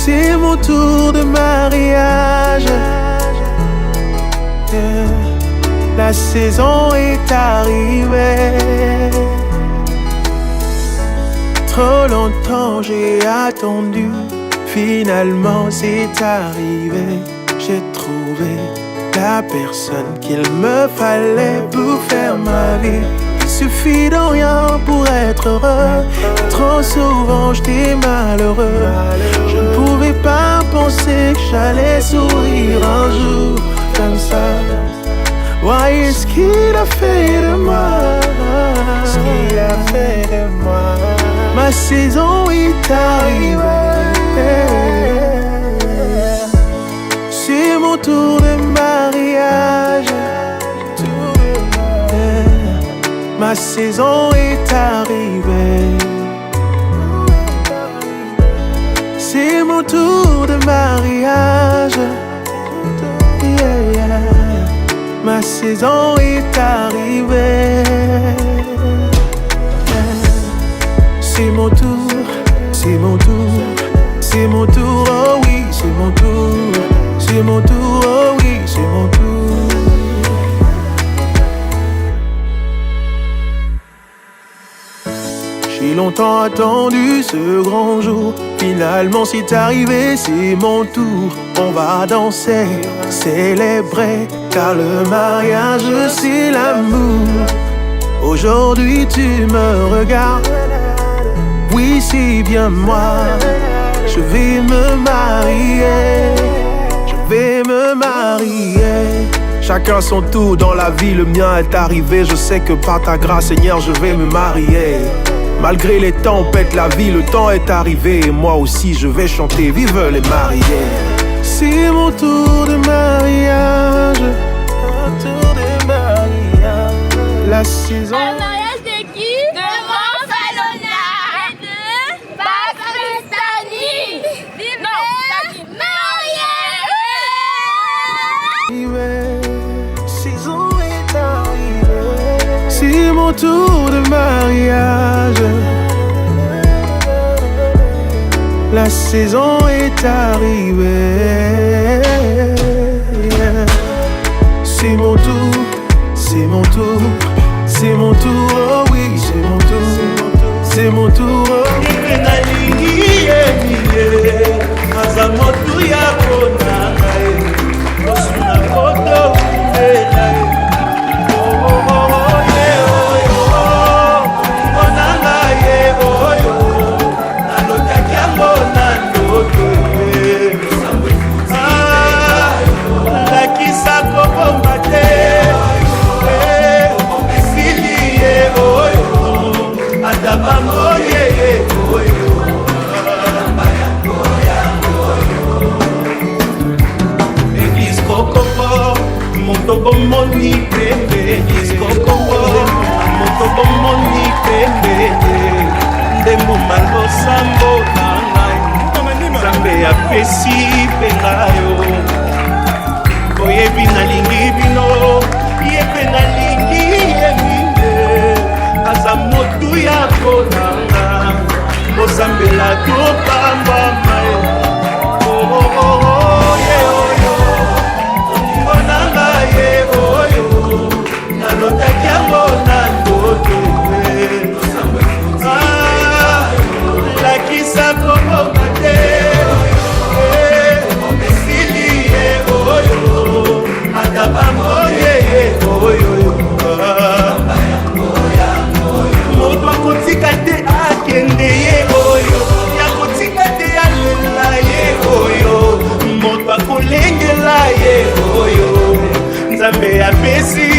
C'est mon tour de mariage. La saison est arrivée. Trop longtemps j'ai attendu. Finalement c'est arrivé. J'ai trouvé la personne qu'il me fallait pour faire ma vie. Il suffit de rien pour être heureux. Trop souvent j'étais malheureux. Je ne pouvais pas penser que j'allais sourire un jour comme ça. Ouais, ce qu'il a fait de moi, ce qu'il a fait de moi. Ma saison est arrivée. C'est mon tour de mariage. Ma saison est arrivée. C'est mon tour de mariage. Ma saison est arrivée. C'est mon tour, c'est mon tour, c'est mon tour, oh oui, c'est mon tour. C'est mon tour, oh oui, c'est mon tour. J'ai longtemps attendu ce grand jour. Finalement c'est arrivé, c'est mon tour. On va danser, célébrer, car le mariage c'est l'amour. Aujourd'hui tu me regardes, oui c'est bien moi. Je vais me marier, je vais me marier. Chacun son tour dans la vie, le mien est arrivé. Je sais que par ta grâce Seigneur je vais me marier. Malgré les tempêtes, la vie, le temps est arrivé. Et moi aussi je vais chanter, vive les mariés. C'est mon tour de mariage. Mon tour de mariage. La saison. Un mariage de qui? De Manfalona et de Pakristani. Vive mariés. Saison est arrivée. C'est mon tour de mariage. La saison est arrivée. C'est mon tour, c'est mon tour, c'est mon tour, oh oui, c'est mon tour, c'est mon tour, oh apesi pengayo oyebi nalingi bino yepe nalingi yebinde aza motu ya konanga ozambela topambama ngonanga ye oyo nalotaki yango na ndoto lakisa kobonga te moto akotika te akende ye oyo yakotika te alela ye oyo moto akolengela ye oyo nzambe apesi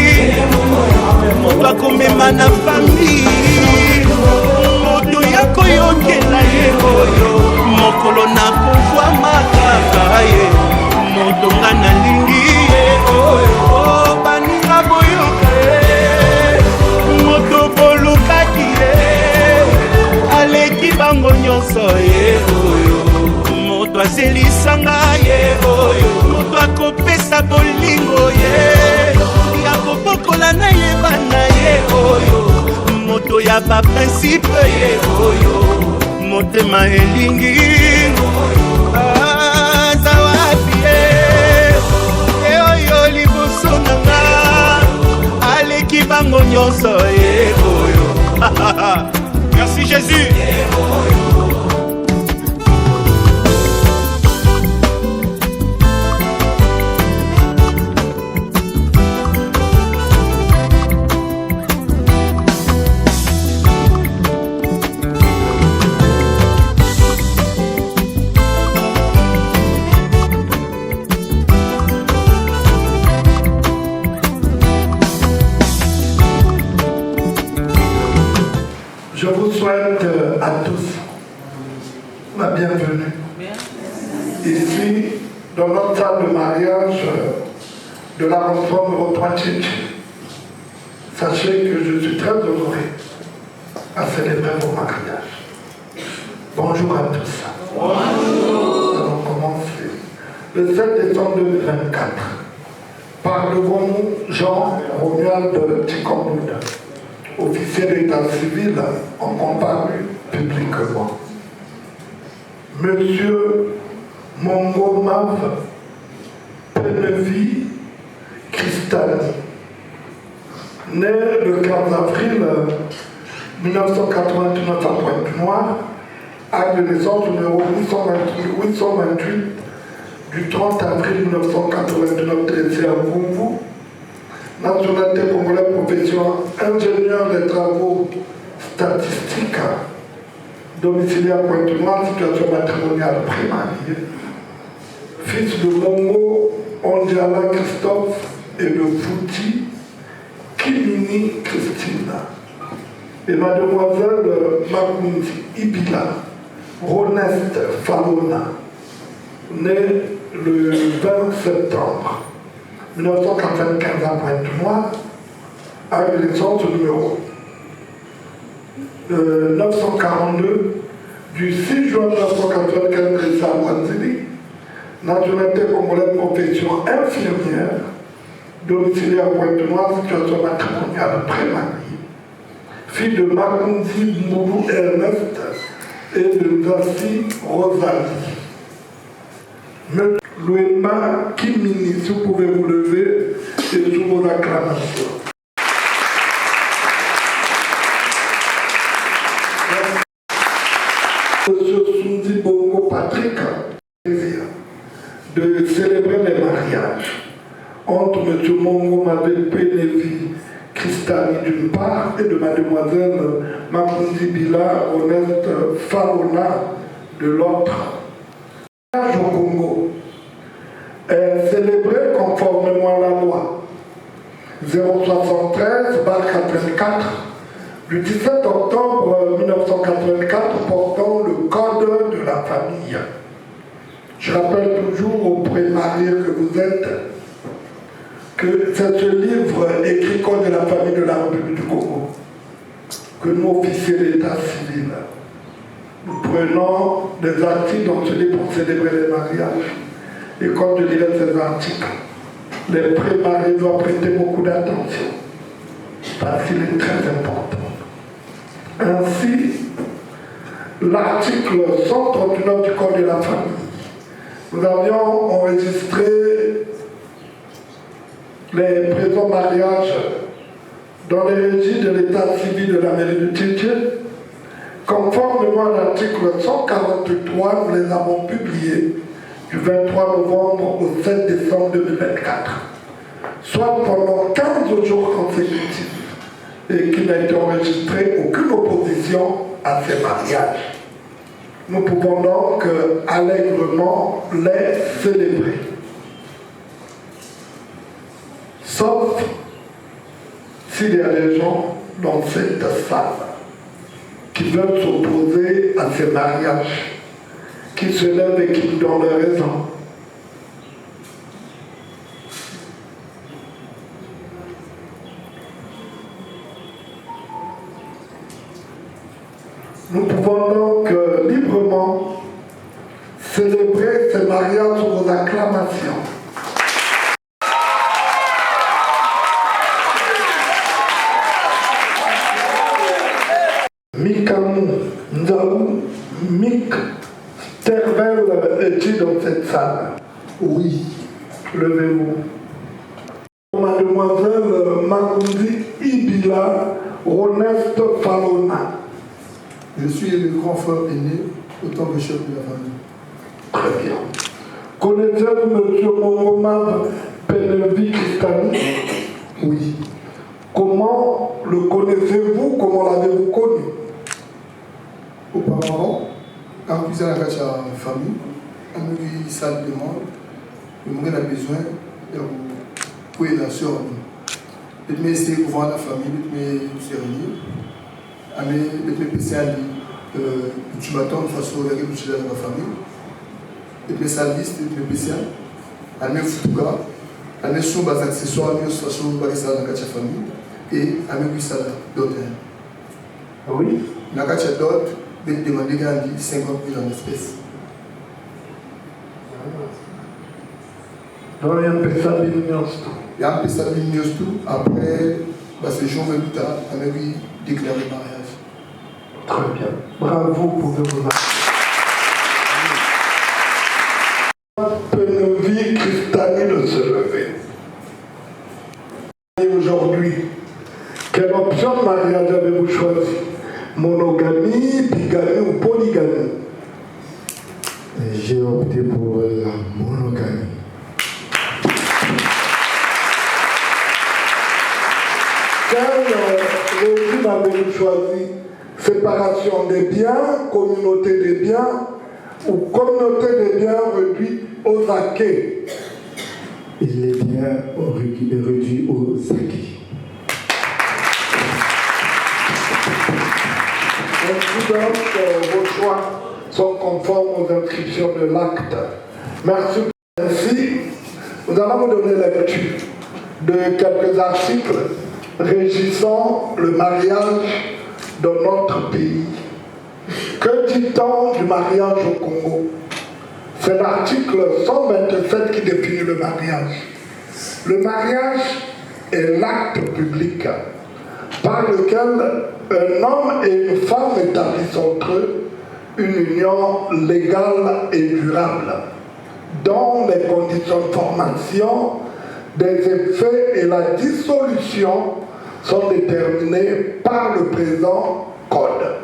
moto akomema na fami moto yakoyokela ye oyo mokolo na kovwa makaka ye moto nga nalingi ye oyo baninga boyoka ye moto ya baprincipe ye oyo motema elingi aza wapi ye oyo liboso nanga aleki bango nyonso ye oyo merci Jésus. Je vous souhaite à tous la bienvenue ici dans notre salle de mariage de l'arrondissement numéro 3 Tchétché. Sachez que je suis très honoré à célébrer vos mariages. Bonjour à tous. Bonjour. Nous allons commencer. Le 7 décembre 2024, par le bon Jean Romuald Tchikombouda, officier d'état civil, ont comparu publiquement. Monsieur Mongo Mav Penevi Cristani, né le 15 avril 1989 à Pointe-Noire, acte de naissance numéro 828 du 30 avril 1989 de à Vumbu, nationalité congolaise, profession ingénieur des travaux statistiques, domiciliaire Pointe-Noire, situation matrimoniale primaire, fils de Mongo Ondiala Christophe et de Fouti Kimini Christine, et mademoiselle Makundi Ibila Ronest Falona, née le 20 septembre 1995 à Pointe-Noire, à une naissance numéro 942 du 6 juin 1995 à Wanzili, nationalité congolaise, profession infirmière, domiciliaire à Pointe-Noire, situation matrimoniale pré-mariée, fille de Makundi Moulou Ernest et de Zassi Rosalie. Louema Kimini, si vous pouvez vous lever et sous vos acclamations. Monsieur Sundi Bongo Patrick, de célébrer les mariages entre Monsieur Mongo Mavel Penevi Cristani d'une part et de Mademoiselle Makundi Bila Honest Falona de l'autre. Au Congo est célébré conformément à la loi 073/84 du 17 octobre 1984 portant le Code de la famille. Je rappelle toujours aux pré-mariés que vous êtes que c'est ce livre écrit Code de la famille de la République du Congo que nous, officiers d'état civil, nous prenons des articles dans ce livre pour célébrer les mariages. Et quand je dirais ces articles, les pré-mariés doivent prêter beaucoup d'attention parce qu'il est très important. Ainsi, l'article 139 du Code de la famille, nous avions enregistré les présents mariages dans les registres de l'état civil de la mairie de Tchétché. Conformément à l'article 143, nous les avons publiés du 23 novembre au 7 décembre 2024, soit pendant 15 jours consécutifs, et qu'il n'a été enregistré aucune opposition à ces mariages. Nous pouvons donc allègrement les célébrer. Sauf s'il y a des gens dans cette salle qui veulent s'opposer à ces mariages, qui se lèvent et qui nous donnent raison. Nous pouvons donc librement célébrer ces mariages sous vos acclamations. Likamou, Nzabou, Mick, Tervel est-il dans cette salle? Oui. Levez-vous. Mademoiselle Makundi Ibila Ronest Falona. Je suis le grand frère aîné, autant que chef de la famille. Très bien. Connaissez-vous M. Momomab Penevi Christani? Oui. Comment le connaissez-vous? Comment l'avez-vous connu? Auparavant, quand vous êtes à la famille, on me dit ça demande, on a besoin de vous la soeur. Je vais essayer de voir la famille, je vais me servir. Je vais me passer à lui. Tu m'attends de façon à regarder dans la famille. Je vais me passer à liste, je vais me passer à lui. Je vais me passer sur les accessoires, je vais me passer dans la famille. Et à me passer à d'autres. Oui. La carte d'autres, je vais demander 50 000 en espèces. Donc, il y a un peu ça, Il y a un peu ça, après, ce jour même tard, on a vu déclarer le mariage. Très bien. Bravo pour vous Penevi Christani de se lever. Et aujourd'hui, quelle option de mariage avez-vous choisi? Monogamie, bigamie ou polygamie? J'ai opté pour la monogamie. Quel régime avez-vous choisi? Séparation des biens, communauté des biens ou communauté des biens réduite aux acquis? Il est bien réduit aux acquis. Donc, vos choix sont conformes aux inscriptions de l'acte. Merci. Ainsi, nous allons vous donner lecture de quelques articles régissant le mariage dans notre pays. Que dit-on du mariage au Congo? C'est l'article 127 qui définit le mariage. Le mariage est l'acte public par lequel un homme et une femme établissent entre eux une union légale et durable, dont les conditions de formation, des effets et la dissolution sont déterminées par le présent code.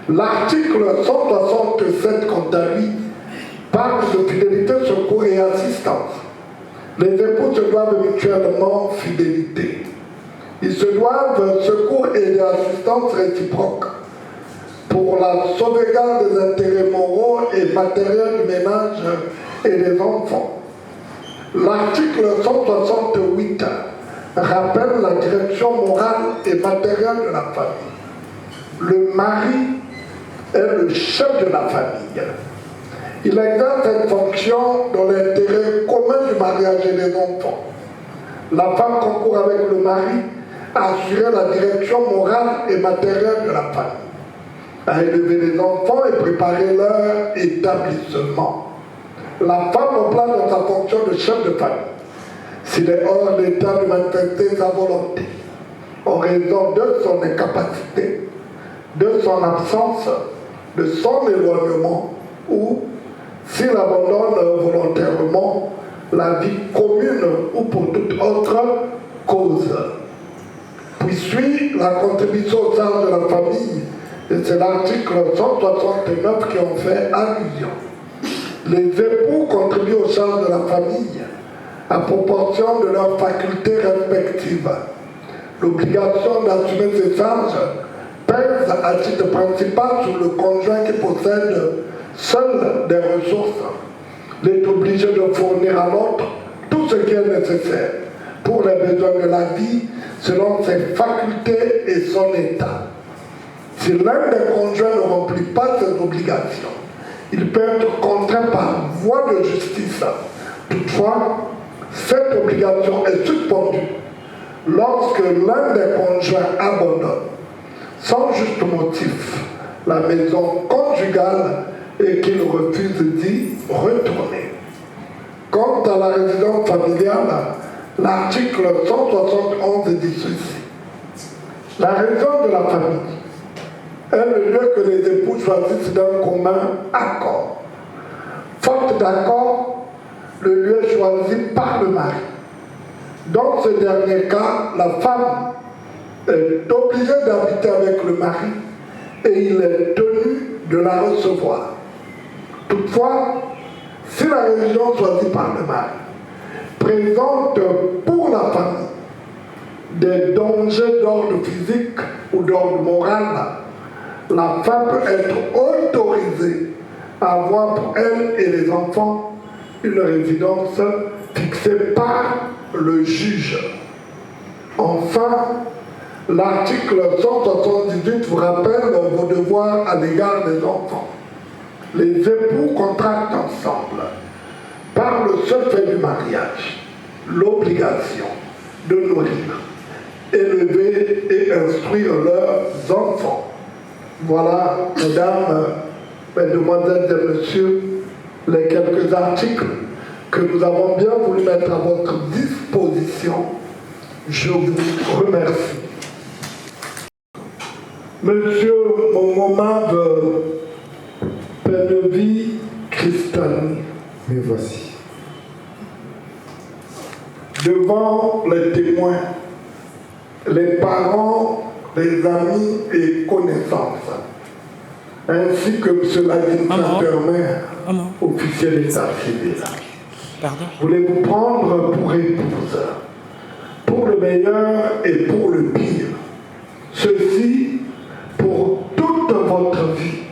L'article 167, quant à lui, parle de fidélité, secours et assistance. Les époux se doivent mutuellement fidélité. Ils se doivent secours et assistance réciproque pour la sauvegarde des intérêts moraux et matériels du ménage et des enfants. L'article 168 rappelle la direction morale et matérielle de la famille. Le mari est le chef de la famille. Il exerce cette fonction dans l'intérêt commun du mariage et des enfants. La femme concourt avec le mari à assurer la direction morale et matérielle de la famille, à élever les enfants et préparer leur établissement. La femme remplace dans sa fonction de chef de famille s'il est hors d'état de manifester sa volonté, en raison de son incapacité, de son absence, de son éloignement, ou s'il abandonne volontairement la vie commune ou pour toute autre cause. Puis suit la contribution au sein de la famille, et c'est l'article 169 qui en fait allusion. Les époux contribuent aux charges de la famille à proportion de leurs facultés respectives. L'obligation d'assumer ces charges pèse à titre principal sur le conjoint qui possède seul des ressources. Il est obligé de fournir à l'autre tout ce qui est nécessaire pour les besoins de la vie selon ses facultés et son état. Si l'un des conjoints ne remplit pas ses obligations, il peut être contraint par voie de justice. Toutefois, cette obligation est suspendue lorsque l'un des conjoints abandonne, sans juste motif, la maison conjugale et qu'il refuse d'y retourner. Quant à la résidence familiale, l'article 171 dit ceci. La résidence de la famille est le lieu que les époux choisissent d'un commun accord. Faute d'accord, le lieu est choisi par le mari. Dans ce dernier cas, la femme est obligée d'habiter avec le mari et il est tenu de la recevoir. Toutefois, si la religion choisie par le mari présente pour la famille des dangers d'ordre physique ou d'ordre moral, la femme peut être autorisée à avoir pour elle et les enfants une résidence fixée par le juge. Enfin, l'article 178 vous rappelle vos devoirs à l'égard des enfants. Les époux contractent ensemble, par le seul fait du mariage, l'obligation de nourrir, élever et instruire leurs enfants. Voilà, mesdames, mesdemoiselles et messieurs, les quelques articles que nous avons bien voulu mettre à votre disposition. Je vous remercie. Monsieur Mongomab Penevi Christani, me voici. Devant les témoins, les parents, les amis et connaissances, ainsi que M. l'administrateur-maire, officier d'état civil, voulez-vous prendre pour épouse, pour le meilleur et pour le pire, ceci pour toute votre vie,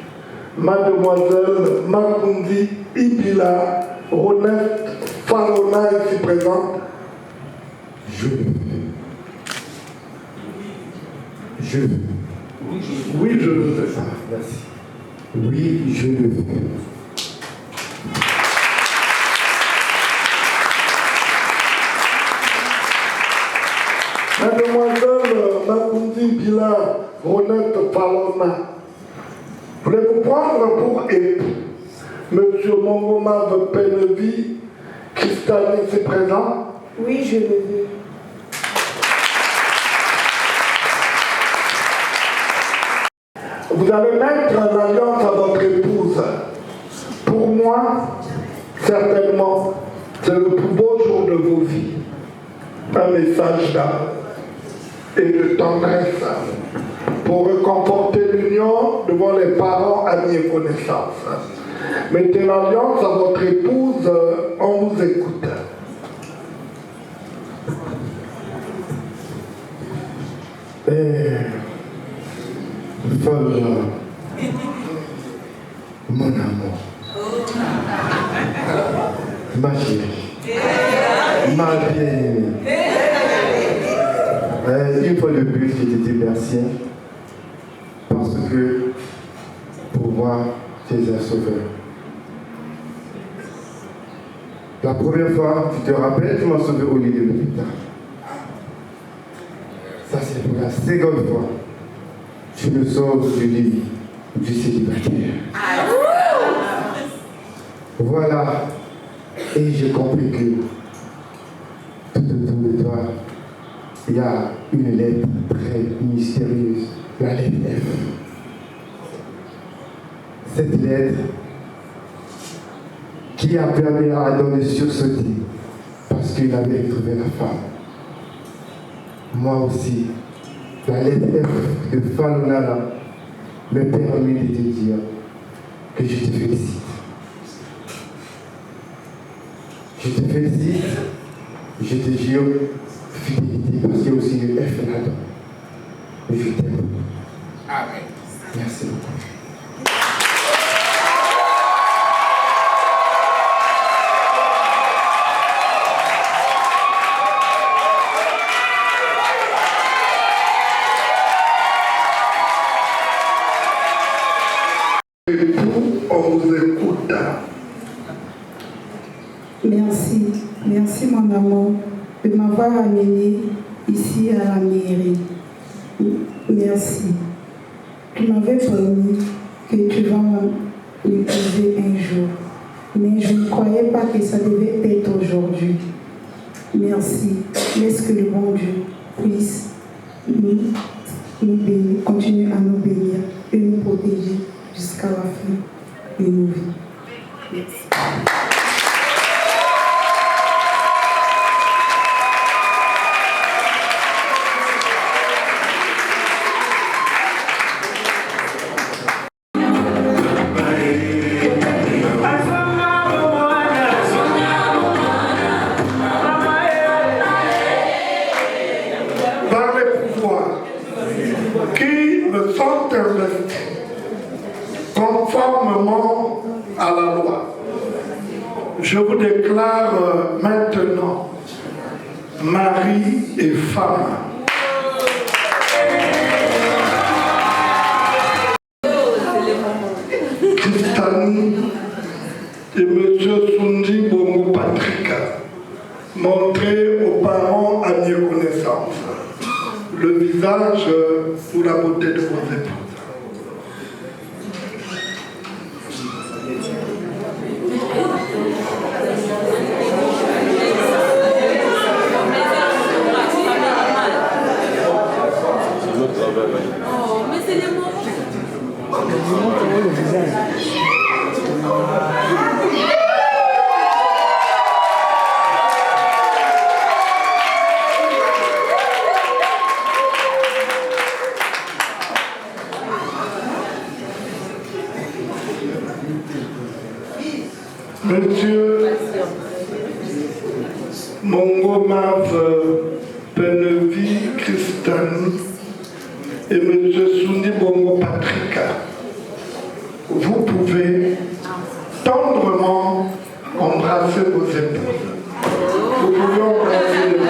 Mademoiselle Makundi Ibila Ronette Falona ici présente. Je le veux. Je le veux. Oui, je le veux. Merci. Oui, je le veux. Mademoiselle Makundi Ibila Ronette Falona, voulez-vous prendre pour époux Monsieur Mongoma Penevi Christani ici présent? Oui, je le veux. Vous allez mettre l'alliance à votre épouse. Pour moi, certainement, c'est le plus beau jour de vos vies. Un message d'amour et de tendresse pour réconforter l'union devant les parents, amis et connaissances. Mettez l'alliance à votre épouse, on vous écoute. Voilà, mon amour, ma chérie, ma bien-aimée. Une fois de plus, je te dis merci parce que pour moi, tu es un sauveur. La première fois, tu te rappelles, tu m'as sauvé au lit de l'hôpital. Ça, c'est pour la seconde fois. Tu me sauves du lit du célibataire. Voilà. Et j'ai compris que tout autour de toi, il y a une lettre très mystérieuse, la lettre F. Cette lettre qui a permis à Adam de sursauter parce qu'il avait trouvé la femme. Moi aussi, la lettre F de Falonala me permet de te dire que je te félicite. Je te félicite, je te jure fidélité parce qu'il y a aussi le F là-dedans. Je t'aime beaucoup. Amen. Merci beaucoup. On vous écoute. Merci. Merci mon amour de m'avoir amené ici à la mairie. Merci. Tu m'avais promis que tu vas m'épouser un jour. Mais je ne croyais pas que ça devait être aujourd'hui. Merci. Laisse que le bon Dieu puisse nous nous bénir, continue à nous bénir et nous protéger jusqu'à la fin de nos vies. Merci. Conformément à la loi, je vous déclare maintenant mari et femme. Christani et M. Sundi Bongo Patrick, montrez aux parents à mieux connaissance le visage ou la beauté de vos épouses. Oh, mais c'est les moments. Monsieur Mongomav Penevi Christani et M. Sundi Bongo Patrick, vous pouvez tendrement embrasser vos épouses. Vous pouvez embrasser les mains.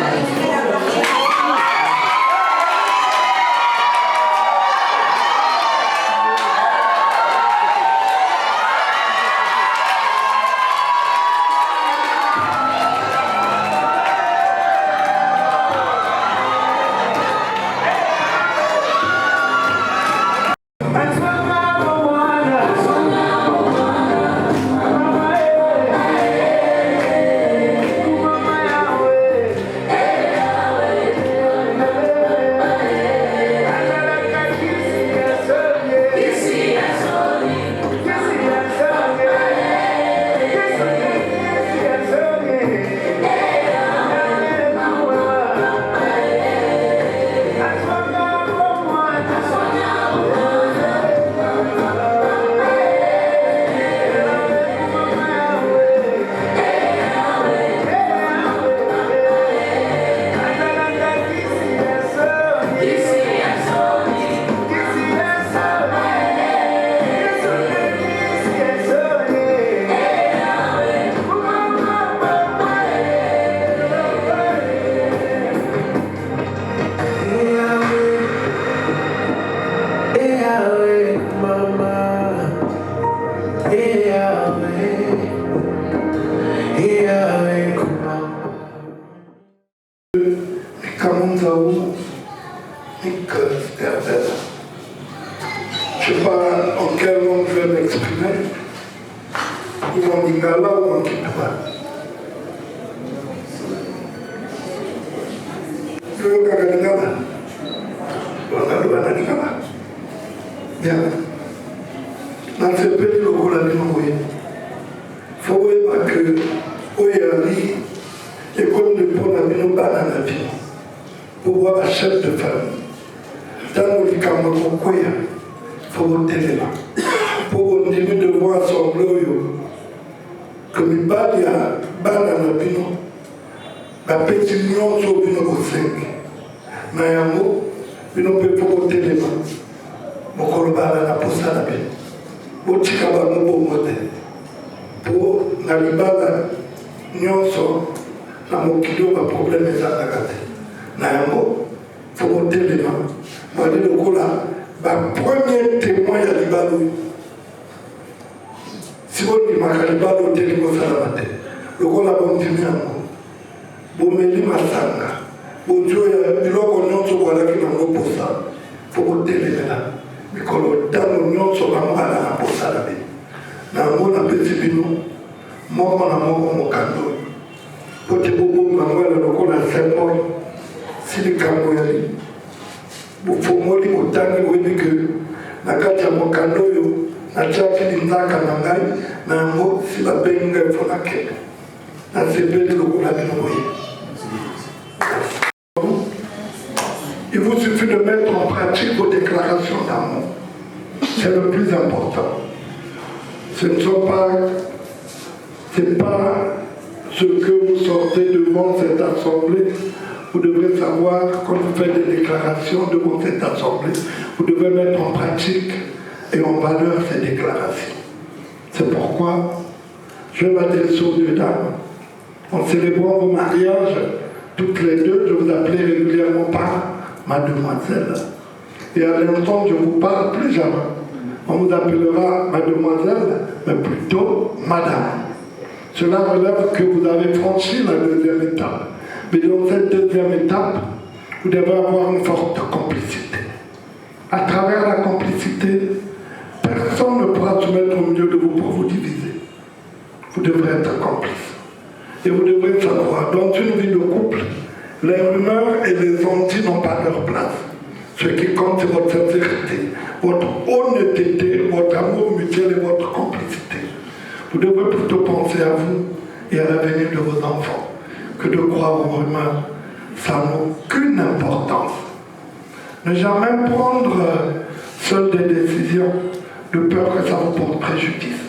Je ne sais pas en quelle langue je vais m'exprimer, ou en lingala ou en kituba. Bien. Dans ce pays, le Roland il faut voir que Oyali est comme le bon ami dans la vie pour voir la chef de famille. Dans le Cameroun, il faut voter là. Pour continuer de voir son gloire. Comme il bat il y a banana bino, la petite union sur bino au 5. Mais un mot, bino peut pas voter les mains. Mon colobala n'a pas ça la bino. Au Chikaba no bon moté. Pour Nalibala, nyonso, na mokido ba problème ezala kate. Na yango, faut voter les mains. Moi dit le cola, ba premier témoin ya libalo. Si vous dites que libalo teli ko sala mate. Le cola bon dimiano. Bo meli masanga. Bo joya biloko nyonso wala ki na ngoposa. Faut voter les mains. Mikolo dano nyonso ba mala na posa la be. Na ngona pesi bino moko na moko mokando pote bobo mangwala lokola symbole sili kambo yali bofongoli motangi oyebi ke na kati ya mokanda oyo natiaki linzaka na ngai na yango si babengi ngai mpo nakende nasepeli lokola bino boye. Il vous suffit de mettre en pratique vos déclarations d'amour. C'est le plus important. C'est pas ce que vous sortez devant cette assemblée. Vous devrez savoir, quand vous faites des déclarations devant cette assemblée, vous devez mettre en pratique et en valeur ces déclarations. C'est pourquoi je vais m'adresser aux deux dames. En célébrant vos mariages, toutes les deux, je vous appelais régulièrement par mademoiselle. Et à l'instant, je vous parle plus jamais. On vous appellera mademoiselle, mais plutôt madame. Cela relève que vous avez franchi la deuxième étape. Mais dans cette deuxième étape, vous devez avoir une forte complicité. À travers la complicité, personne ne pourra se mettre au milieu de vous pour vous diviser. Vous devrez être complice. Et vous devrez savoir, dans une vie de couple, les rumeurs et les ondits n'ont pas leur place. Ce qui compte, c'est votre sincérité, votre honnêteté, votre amour mutuel et votre complicité. Vous devrez plutôt penser à vous et à l'avenir de vos enfants que de croire aux rumeurs. Ça n'a aucune importance. Ne jamais prendre seul des décisions de peur que ça vous porte préjudice.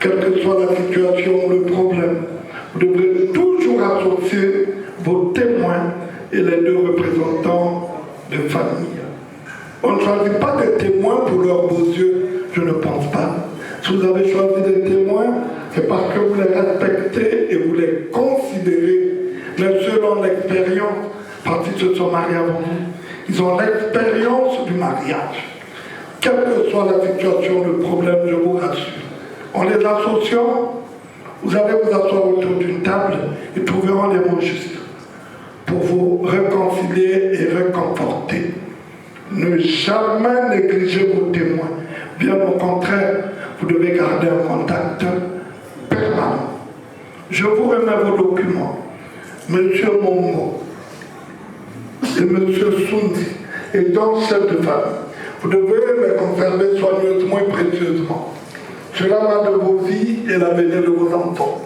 Quelle que soit la situation ou le problème, vous devrez toujours associer vos témoins et les deux représentants de famille. On ne choisit pas des témoins pour leurs beaux yeux, je ne pense pas. Si vous avez choisi des témoins, c'est parce que vous les respectez et vous les considérez. Mais selon l'expérience, parce qu'ils se sont mariés avant vous, ils ont l'expérience du mariage. Quelle que soit la situation, le problème, je vous rassure. En les associant, vous allez vous asseoir autour d'une table et trouveront les mots justes pour vous réconcilier et réconforter. Ne jamais négliger vos témoins. Bien au contraire, vous devez garder un contact permanent. Je vous remets vos documents. Monsieur Mongo et Monsieur Sundi, étant chef de famille, vous devez les conserver soigneusement et précieusement. Cela va de vos vies et l'avenir de vos enfants.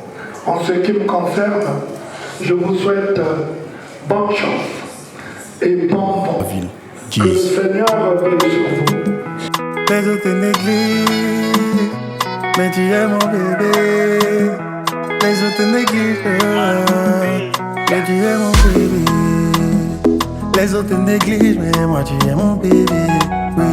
En ce qui me concerne, je vous souhaite bonne chance et bon vent. Que le Seigneur veille sur vous. Les autres négligent, mais tu es mon bébé. Les autres négligent, mais tu es mon bébé. Les autres négligent, mais moi tu es mon bébé. Oui.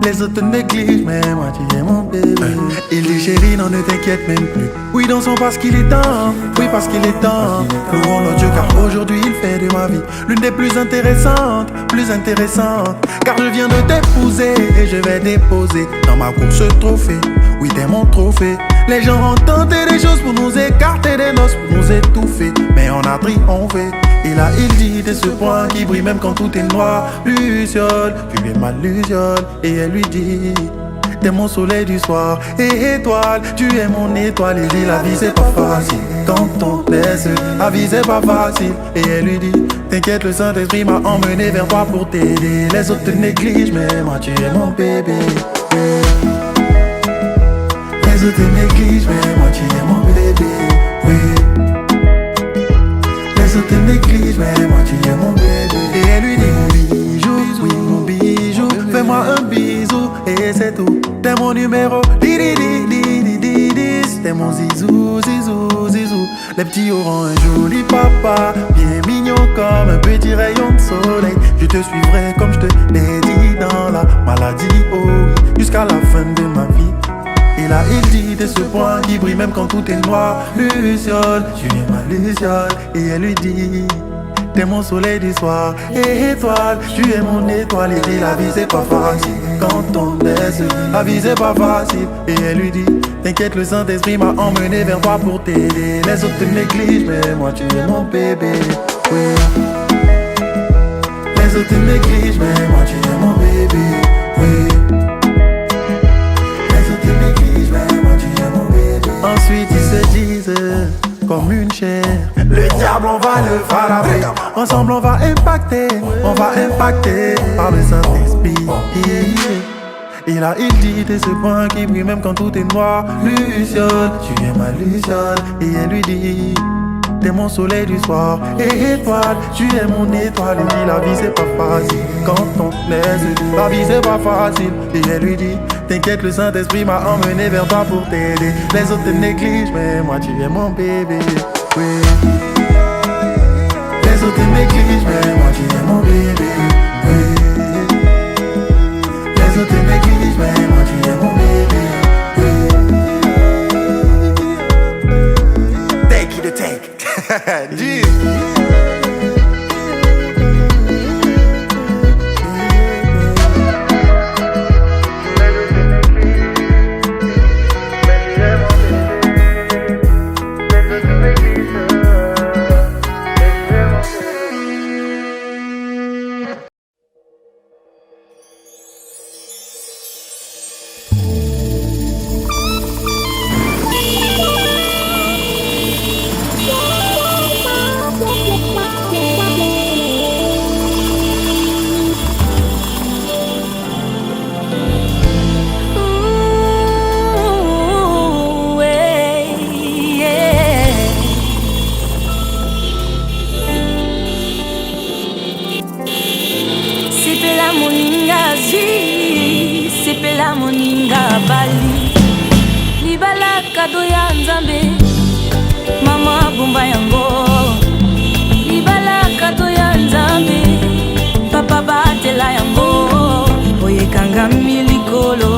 Les autres négligent, mais moi tu es mon bébé. Il dit chérie, non ne t'inquiète même plus. Oui, dansons parce qu'il est temps. Oui, parce qu'il est temps. Louons notre Dieu car aujourd'hui il fait de ma vie l'une des plus intéressantes. Car je viens de t'épouser et je vais déposer dans ma cour ce trophée. Oui, t'es mon trophée. Les gens ont tenté des choses pour nous écarter des noces, pour nous étouffer. Mais on a triomphé. Et là il dit de ce point qui brille même quand tout est noir. Luciole, tu es ma luciole. Et elle lui dit, t'es mon soleil du soir. Et étoile, tu es mon étoile. Il dit la vie c'est pas facile quand on laisse. La vie c'est pas facile. Et elle lui dit, t'inquiète, le Saint-Esprit m'a emmené vers toi pour t'aider. Les autres te négligent, mais moi tu es mon bébé. Les autres te négligent, mais moi tu es mon bébé. Oui. Les autres te négligent, mais moi tu es mon bébé. Et elle lui dit, mon bijou, oui mon bijou, fais-moi un bisou et c'est tout. T'es mon numéro, t'es mon zizou, zizou, zizou. Les petits auront un joli papa, bien mignon comme un petit rayon de soleil. Je te suivrai comme je te l'ai dit dans la maladie, oh, jusqu'à la fin de ma vie. Et là il dit de ce point qui brille même quand tout est noir. Luciole, tu es ma luciole. Et elle lui dit, t'es mon soleil du soir. Et étoile, tu es mon étoile. Il dit la vie c'est pas facile quand on laisse. La vie c'est pas facile. Et elle lui dit, t'inquiète, le Saint-Esprit m'a emmené vers toi pour t'aider. Les autres te négligent, mais moi tu es mon bébé. Oui. Les autres te négligent, mais moi tu es mon bébé. Oui. Les autres te négligent, mais moi tu es mon bébé. Ensuite ils se disent comme une chair, le diable on va le frapper. Ensemble on va impacter par le Saint-Esprit. Il dit t'es ce point qui brille même quand tout est noir. Luciole, tu es ma Luciole. Et elle lui dit t'es mon soleil du soir. Et étoile, tu es mon étoile. Il dit la vie c'est pas facile quand on est seul. La vie c'est pas facile. Et elle lui dit t'inquiète, le Saint-Esprit m'a emmené vers toi pour t'aider. Les autres te négligent mais moi tu es mon bébé. Oui. Les autres te négligent mais moi tu es mon bébé. Oui. Les autres te négligent mais moi tu es mon bébé. Oui. Take it to take. Jeez. sepela moninga bali libala kado ya nzambe mama bumba yango libala kado ya nzambe papa batela yango oyekanga milikolo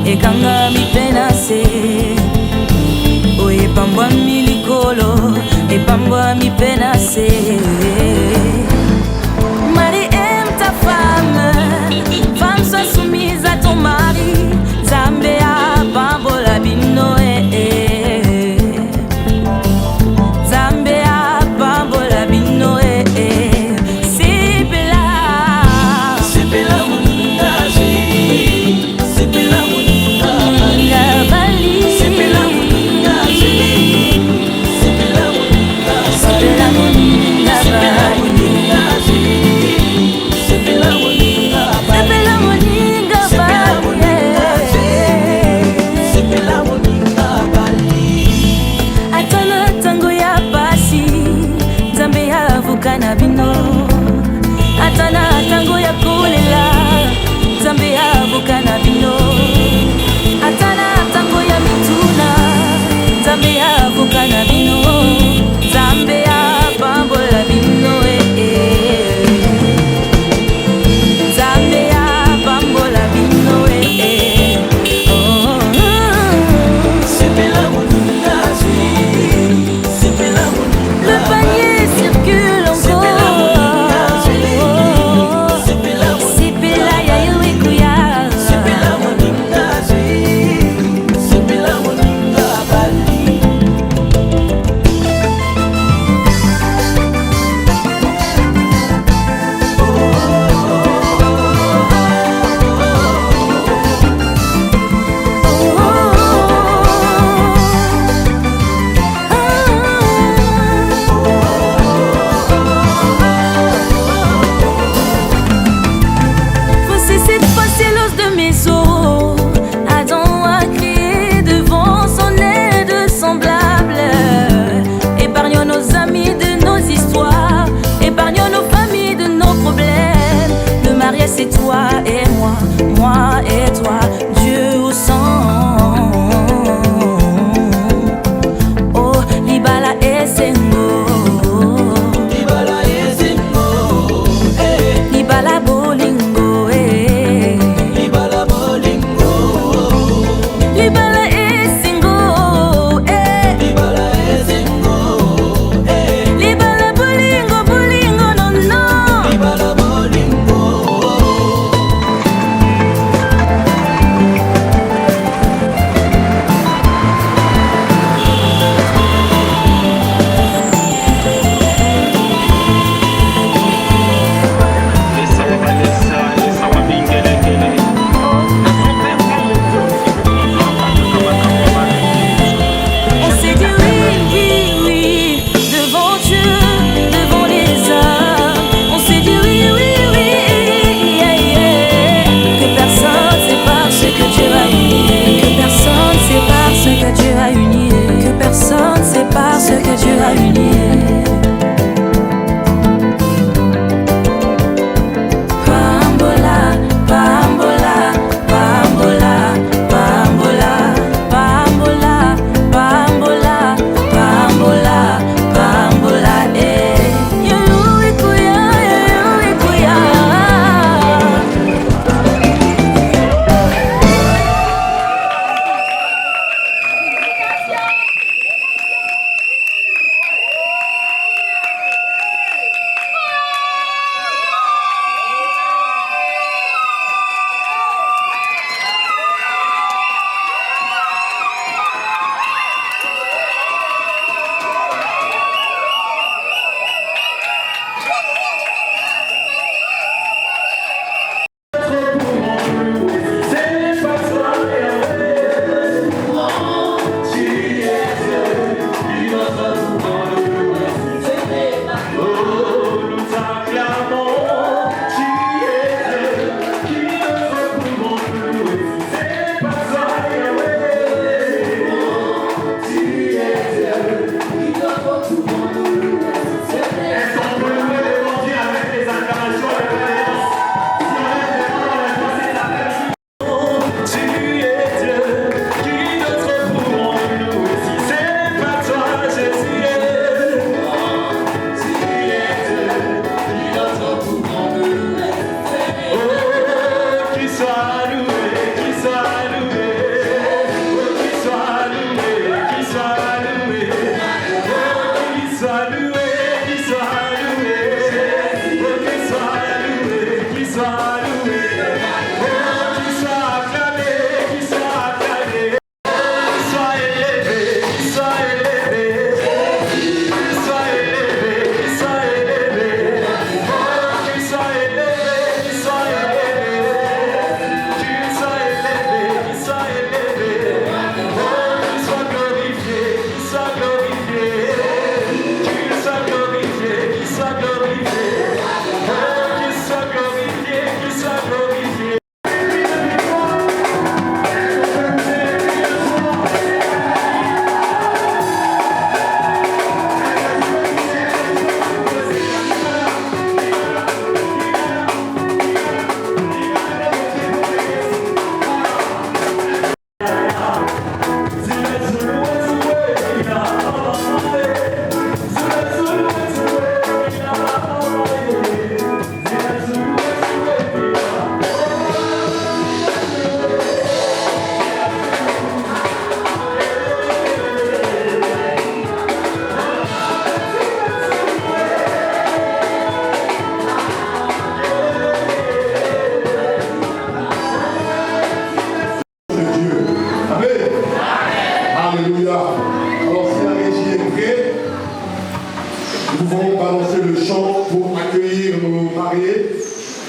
ekanga mipena se oyepambwa milikolo epambwa mipena se. Marie aime ta femme, femme sois soumise à ton mari. Zambea bambola bino Zambea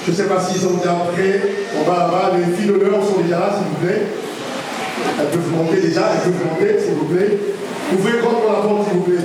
Je ne sais pas s'ils sont déjà prêts. On va là-bas. Les filles d'honneur sont déjà là, s'il vous plaît. Elles peuvent monter déjà. Elles peuvent monter, s'il vous plaît. Ouvrez contre la porte, s'il vous plaît.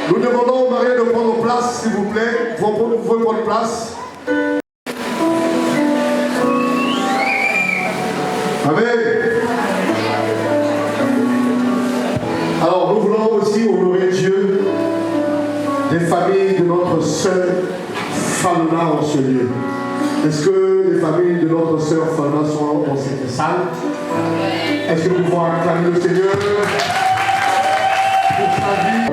Nous demandons aux mariés de prendre place, s'il vous plaît. Vous pouvez prendre place. Amen. Alors, nous voulons aussi honorer Dieu des familles de notre sœur Falona en ce lieu. Est-ce que les familles de notre sœur Falona sont dans cette salle? Est-ce que nous pouvons acclamer le Seigneur pour sa vie?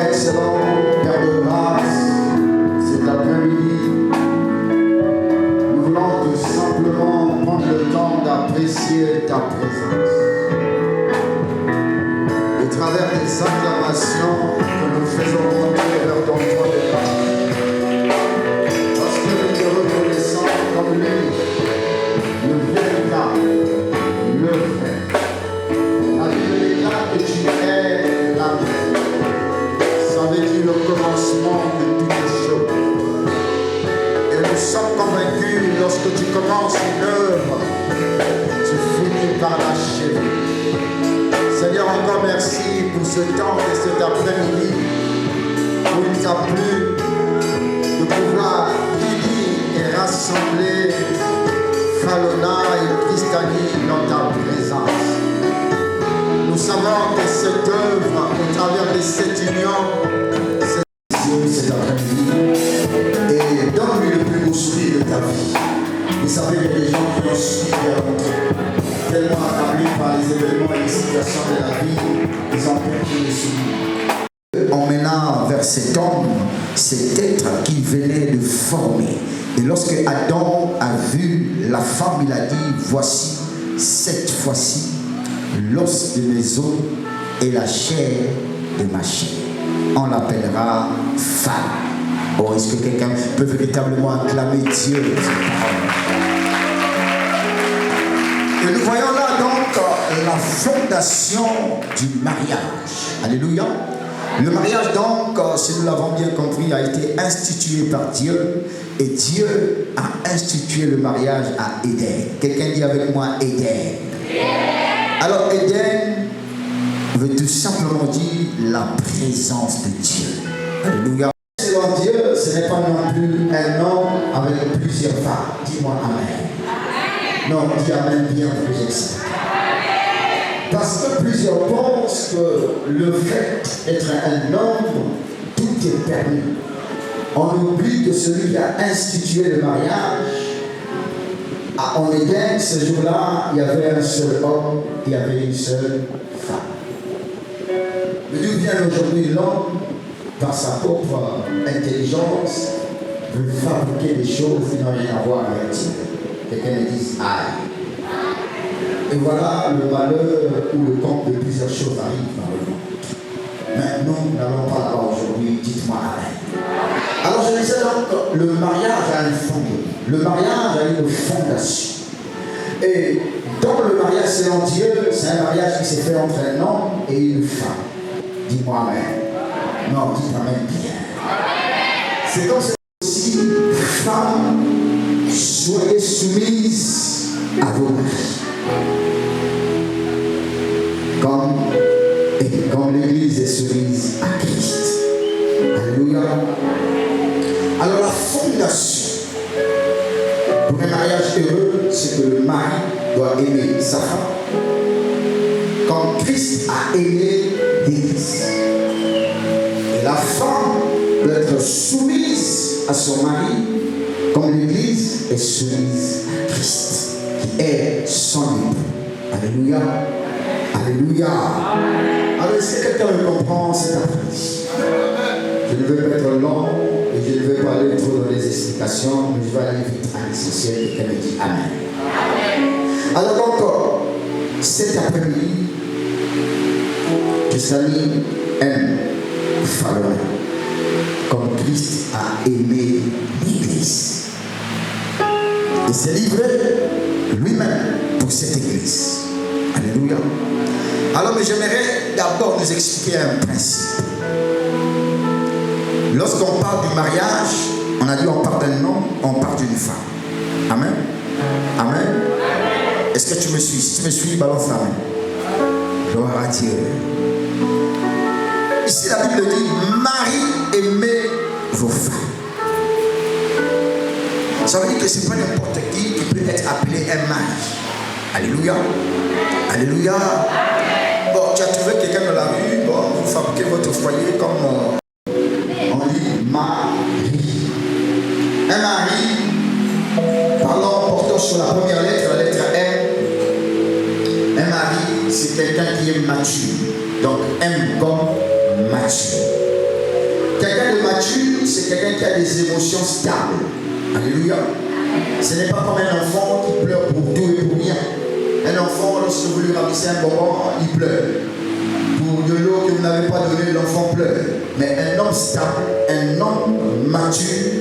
Excellent, Père de grâce, cet après-midi, nous voulons tout simplement prendre le temps d'apprécier ta présence. Au travers des acclamations que nous faisons monter vers ton trône de grâce, parce que nous te reconnaissons comme lui, le véritable, le vrai. La Bible déclare que tu es la vraie. Avec le commencement de toutes les choses. Et nous sommes convaincus, lorsque tu commences une œuvre, tu finis par l'achever. Seigneur, encore merci pour ce temps et cet après-midi où il t'a plu de pouvoir unir et rassembler Falona et Christani dans ta présence. Nous savons que cette œuvre, au travers de cette union, cet après-midi, et donne-lui le plus beau sourire de ta vie. Vous savez, il y a des gens qui ont suivi à votre tellement accablés par les événements et les situations de la vie, ils ont perdu le sourire. Emmenant vers cet homme, cet être qu'il venait de former. Et lorsque Adam a vu la femme, il a dit, voici, cette fois-ci, l'os de mes os et la chair de ma chair. On l'appellera femme. Oh, est-ce que quelqu'un peut véritablement acclamer Dieu? Et nous voyons là donc la fondation du mariage. Alléluia. Le mariage donc, si nous l'avons bien compris, a été institué par Dieu. Et Dieu a institué le mariage à Éden. Quelqu'un dit avec moi Éden. Alors Éden veut tout simplement dire la présence de Dieu. Alléluia. Selon Dieu, ce n'est pas non plus un homme avec plusieurs femmes. Dis-moi Amen. Non, dis Amen bien plus exact. Parce que plusieurs pensent que le fait d'être un homme, tout est permis. On oublie que celui qui a institué le mariage, en Éden, ce jour-là, il y avait un seul homme, il y avait une seule femme. Mais d'où vient aujourd'hui l'homme, par sa propre intelligence, veut fabriquer des choses qui n'ont rien à voir avec Dieu. Quelqu'un me dise aïe. Et voilà le malheur ou le compte de plusieurs choses arrive dans le monde. Mais nous n'allons pas là aujourd'hui, dites-moi amen. Alors je disais donc, le mariage a une fondation. Le mariage a une fondation. Et dans le mariage selon Dieu, c'est un mariage qui s'est fait entre un homme et une femme. Dis-moi amen. Non, dites amen bien. C'est comme c'est aussi, femmes, soyez soumises à vos maris. Comme l'Église est soumise à Christ. Alléluia. Alors la fondation pour un mariage heureux, c'est que le mari doit aimer sa femme comme Christ a aimé l'Église. Et la femme doit être soumise à son mari comme l'Église est soumise à Christ, qui est son époux. Alléluia. Alléluia. Alors, est-ce que quelqu'un me comprend cet après-midi? Je ne veux pas être long et je ne veux pas aller trop dans les explications, mais je vais aller vite à l'essentiel et quelqu'un me dit amen. Alors donc, cet après-midi, tes amis aiment Pharaon comme Christ a aimé l'Église. Et s'est livré lui-même pour cette Église. Alléluia. Alors, mais j'aimerais d'abord nous expliquer un principe. Lorsqu'on parle du mariage, on a dit on parle d'un homme, on parle d'une femme. Amen. Amen. Est-ce que tu me suis? Si tu me suis, balance la main. Gloire à Dieu. Ici, la Bible dit Marie, aimez vos femmes. Ça veut dire que ce n'est pas n'importe qui peut être appelé un mari. Alléluia. Alléluia. Bon, tu as trouvé quelqu'un dans la rue, bon, vous fabriquez votre foyer comme on dit mari. Un mari, parlons, portant sur la première lettre, la lettre M. Un mari, c'est quelqu'un qui est mature. Donc, M comme mature. Quelqu'un de mature, c'est quelqu'un qui a des émotions stables. Alléluia. Ce n'est pas comme un enfant qui pleure pour tout et pour rien. Un enfant, lorsque vous lui ramissez un bonbon, il pleure. Pour de l'eau que vous n'avez pas donné, l'enfant pleure. Mais un homme stable, un homme mature,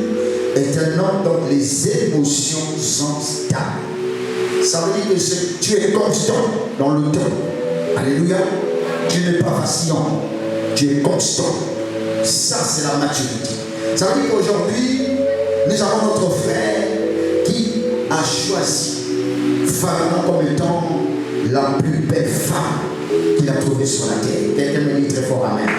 est un homme dont les émotions sont stables. Ça veut dire que tu es constant dans le temps. Alléluia. Tu n'es pas vacillant. Tu es constant. Ça, c'est la maturité. Ça veut dire qu'aujourd'hui, nous avons notre frère qui a choisi Pharaon comme étant la plus belle femme qu'il a trouvée sur la terre. Quelqu'un me dit très fort amen.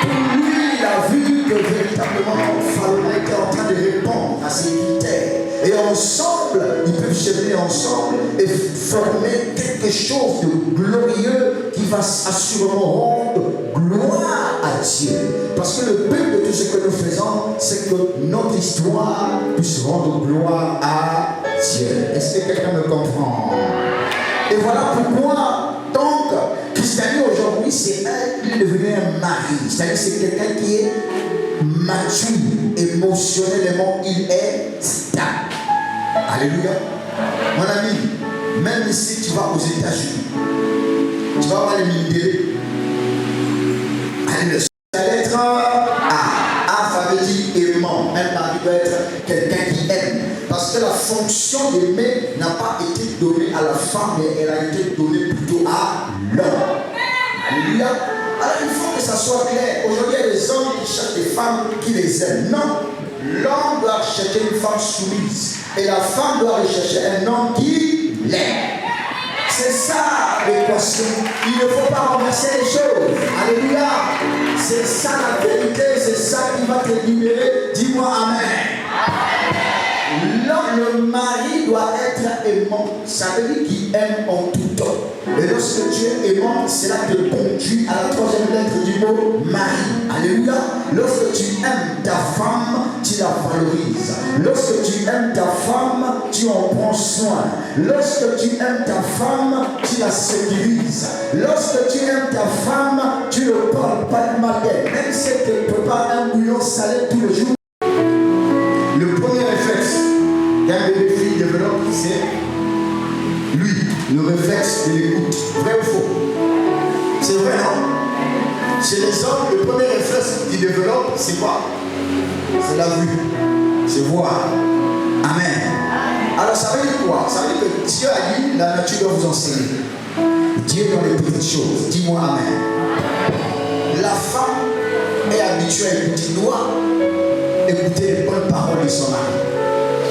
Pour lui, il a vu que véritablement Pharaon était en train de répondre à ses critères. Et ensemble, ils peuvent cheminer ensemble et former quelque chose de glorieux qui va assurément rendre gloire à Dieu. Parce que le but de tout ce que nous faisons, c'est que notre histoire puisse rendre gloire à Dieu. Est-ce que quelqu'un me comprend? Et voilà pourquoi, donc, Christianie aujourd'hui, il est devenu un mari. C'est-à-dire c'est quelqu'un qui est mature, émotionnellement, il est stable. Alléluia. Mon ami, même si tu vas aux États-Unis, tu vas voir les militaires. Allez, la lettre A. A, ça veut dire aimant. Un mari doit être quelqu'un qui aime. Parce que la fonction d'aimer n'a pas été donnée à la femme, mais elle a été donnée plutôt à l'homme. Alléluia. Alors il faut que ça soit clair. Aujourd'hui, il y a des hommes qui cherchent des femmes qui les aiment. Non. L'homme doit chercher une femme soumise. Et la femme doit rechercher un homme qui l'aime. C'est ça l'équation. Il ne faut pas renverser les choses. Alléluia. C'est ça la vérité. C'est ça qui va te libérer. Dis-moi amen. Le mari doit être aimant. Ça veut dire qu'il aime en tout temps. Et lorsque lorsque tu es aimant, cela te conduit à la troisième lettre du mot mari. Alléluia. Lorsque tu aimes ta femme, tu la valorises. Lorsque tu aimes ta femme, tu en prends soin. Lorsque tu aimes ta femme, tu la sécurises. Lorsque tu aimes ta femme, tu ne parles pas de mal d'elle. Même si elle te prépare un bouillon salé tous les jours. Le premier réflexe qu'un bébé fille développe, c'est lui, le réflexe de l'écoute. Vrai ou faux? C'est vrai, non? Chez les hommes, le premier réflexe qu'ils développent, c'est quoi? C'est la vue, c'est voir. Amen. Alors ça veut dire quoi? Ça veut dire que Dieu a dit, la nature doit vous enseigner. Dieu dans les petites choses. Dis-moi amen. La femme est habituée à écouter, doit écouter les bonnes paroles de son mari.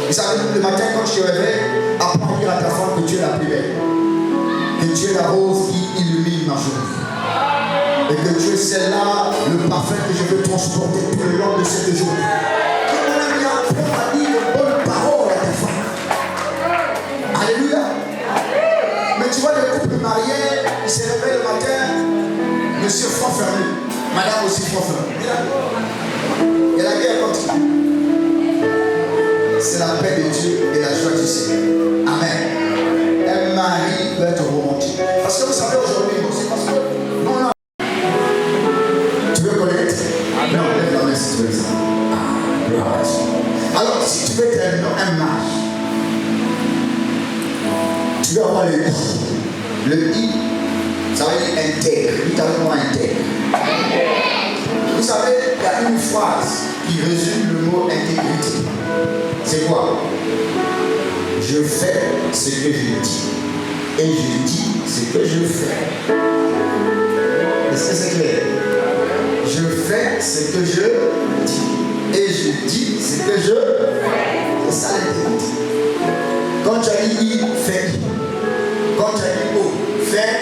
Vous savez, le matin quand tu te réveilles, apprends à dire à ta femme que tu es la plus belle. Que tu es la rose qui illumine ma journée. Et que tu es celle-là, le parfum que je veux transporter tout le long de cette journée. Que mon ami apprend à dire de bonnes paroles à ta femme. Alléluia. Mais tu vois, les couples mariés, ils se réveillent le matin, monsieur front fermé, madame aussi front fermé. Et la guerre continue. C'est la paix de Dieu et la joie du Seigneur. Amen. Un mari peut être romantique. Parce que vous savez aujourd'hui, c'est parce que non, tu veux connaître? Non, lève la main si tu veux ça. Alors, si tu veux être un mari, tu dois avoir le I. Le I, ça veut dire intègre. Littéralement intègre. Vous savez, il y a une phrase qui résume le mot intégrité. C'est quoi? Je fais ce que je dis. Et je dis ce que je fais. Est-ce que c'est clair? Je fais ce que je dis. Et je dis ce que je fais. C'est ça l'intégrité. Quand tu as dit I, fais I. Quand tu as dit O, fais.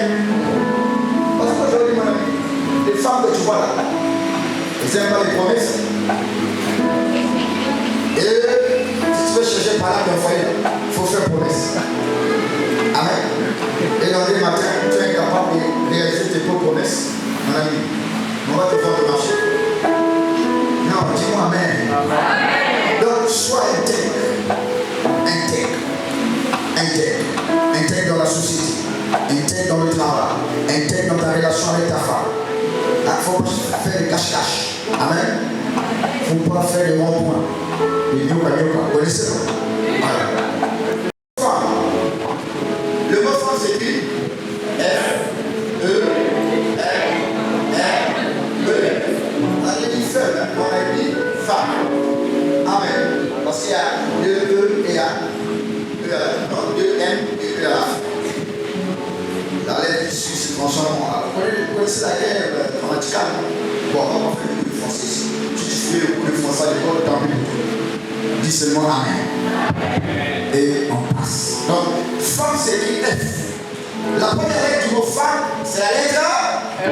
Parce qu'aujourd'hui, mon ami, les femmes que tu vois là, elles n'aiment pas les promesses. Et si tu veux chercher par là ton foyer, il faut faire promesse. Amen. Et lundi matin, tu es incapable de réaliser tes propres promesses. Mon ami, on va te faire le marché. Non, dis-moi amen. Amen. Donc, sois intègre. Intègre. Intègre. Intègre dans la société. Intègre dans le travail. Intègre dans ta relation avec ta femme. Il ne faut pas faire des cache-cache. Amen. Il ne faut pas faire des ronds-points. Les yoga. Vous connaissez ça? Voilà. Femme. Le mot femme s'écrit F-E-M-M-E. On a dit femme, on a dit femme. Amen. Parce qu'il y a 2 E et non, 2 M et E à la fin. La lettre qui suit se transforme en. Vous connaissez la guerre grammaticale? Bon, on va faire le français ici. Si tu fais le coup de français à l'école, tant pis. Dis seulement amen. Et on passe. Donc, femme, c'est écrit F. La première lettre du mot femme, c'est la lettre F.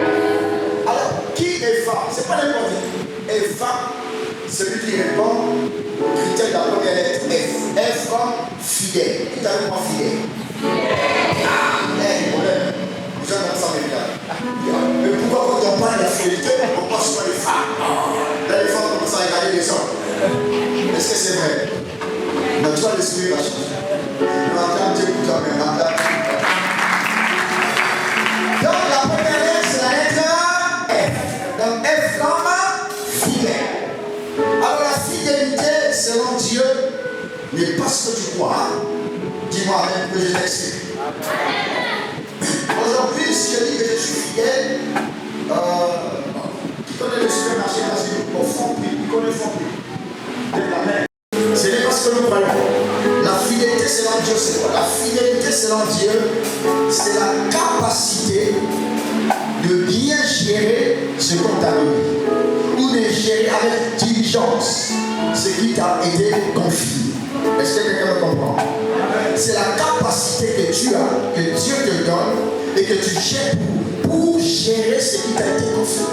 Alors, qui est femme? C'est pas n'importe qui. Et femme, celui qui répond au critère de la première lettre F. F comme fidèle. Qui t'a dit fidèle? Ah, problème. Vous avez ça mais pourquoi quand on parle de la fidélité, on pense sur les femmes? Là, les femmes commencent à regarder les hommes. Est-ce que c'est vrai? Mais tu vas l'esprit va changer. Maintenant, Dieu pour toi, mais maintenant. Donc, la première lettre, c'est la lettre F. Donc, F comme fidèle. Alors, la fidélité, selon Dieu, n'est pas ce que tu crois. Dis-moi même que je t'explique. Aujourd'hui, si je dis que je suis fidèle, qui connaît le supermarché au fond prix, qui connaît le fond prix. Ce n'est pas ce que nous croyons. La fidélité selon Dieu, c'est quoi? La fidélité selon Dieu, c'est la capacité de bien gérer ce qu'on t'a donné, ou de gérer avec diligence ce qui t'a été confié. Est-ce que quelqu'un me comprend? C'est la capacité que tu as, que Dieu te donne et que tu gères pour gérer ce qui t'a été confié.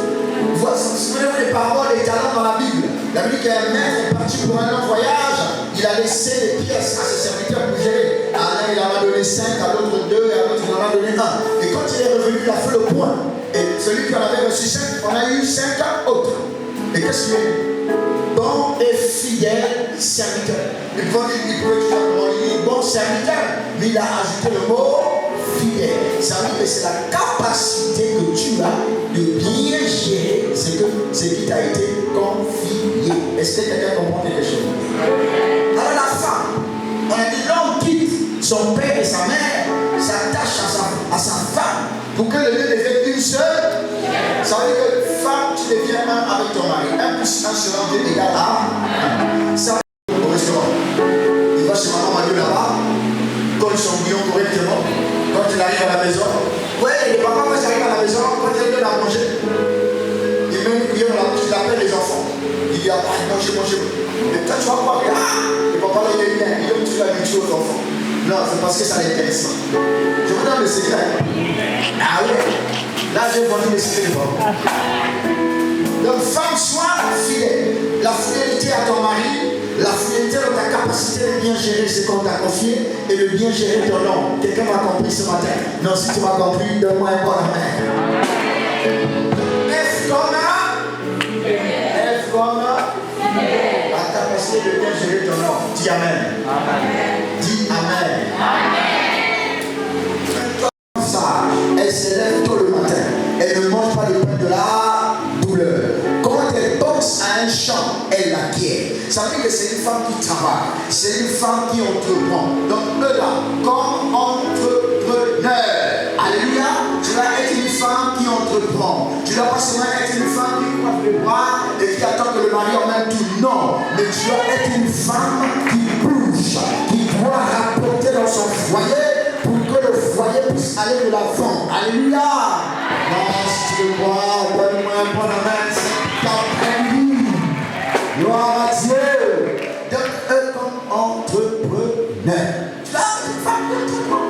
Vous souvenez-vous des paroles des talents dans la Bible? La Bible dit qu'un maître est parti pour un long voyage, il a laissé les pièces à ses serviteurs pour gérer. À l'un il en a donné 5, à l'autre 2, et à l'autre il en a donné 1. Et quand il est il a fait le point. Et celui qui en avait reçu 5, on a eu 5 autres. Et qu'est-ce qu'il est? Bon et fidèle serviteur. Il pouvait dire bon serviteur, mais il a ajouté le mot fidèle. Ça veut dire que c'est la capacité que tu as de bien gérer ce qui t'a été confié. Est-ce que quelqu'un comprend quelque chose? Alors la femme, on a dit l'homme quitte son père et sa mère, s'attache à sa femme pour que le lieu devienne une seule. Ça veut dire que femme, tu deviens un avec ton mari. 1 plus 1 sera égal à 1. Ça veut dire au restaurant. Il va chez maman Madieu là-bas, colle son bouillon correctement. Quand il arrive à la maison, ouais, le papa, quand il arrive à la maison, quand il donne à manger, il met une cuillère dans la bouche, il appelle les enfants. Il dit, mangez. Et toi, tu vas voir, le papa là, il est bien, il donne tout l'habitude aux enfants. Non, c'est parce que ça l'intéresse. Je vous donne le secret. Ah oui, là, j'ai vendu le secret. Donc, femme, sois fidèle. La fidélité à ton mari, la fidélité dans ta capacité de bien gérer ce qu'on t'a confié et de bien gérer ton nom. Quelqu'un m'a compris ce matin? Non, si tu m'as compris, donne-moi un bon amen. F comme la capacité de bien gérer ton nom. Dis amen. Dis amen. Elle se lève tôt le matin. Elle ne mange pas le pain de la douleur. Quand elle pense à un champ, elle l'acquiert. Ça veut dire que c'est une femme qui travaille. C'est une femme qui entreprend. Donc là, comme entrepreneur, alléluia, tu dois être une femme qui entreprend. Tu dois pas seulement être une femme qui croise les bras et qui attend que le mari emmène tout. Non, mais tu dois être une femme qui bouge, qui doit rapporter dans son foyer pour que le foyer puisse aller de l'avant. Alléluia. Non, si tu le crois, donne-moi un bon amen. Gloire à Dieu. Donc, eux comme entrepreneur. Tu dois être une femme qui entreprend.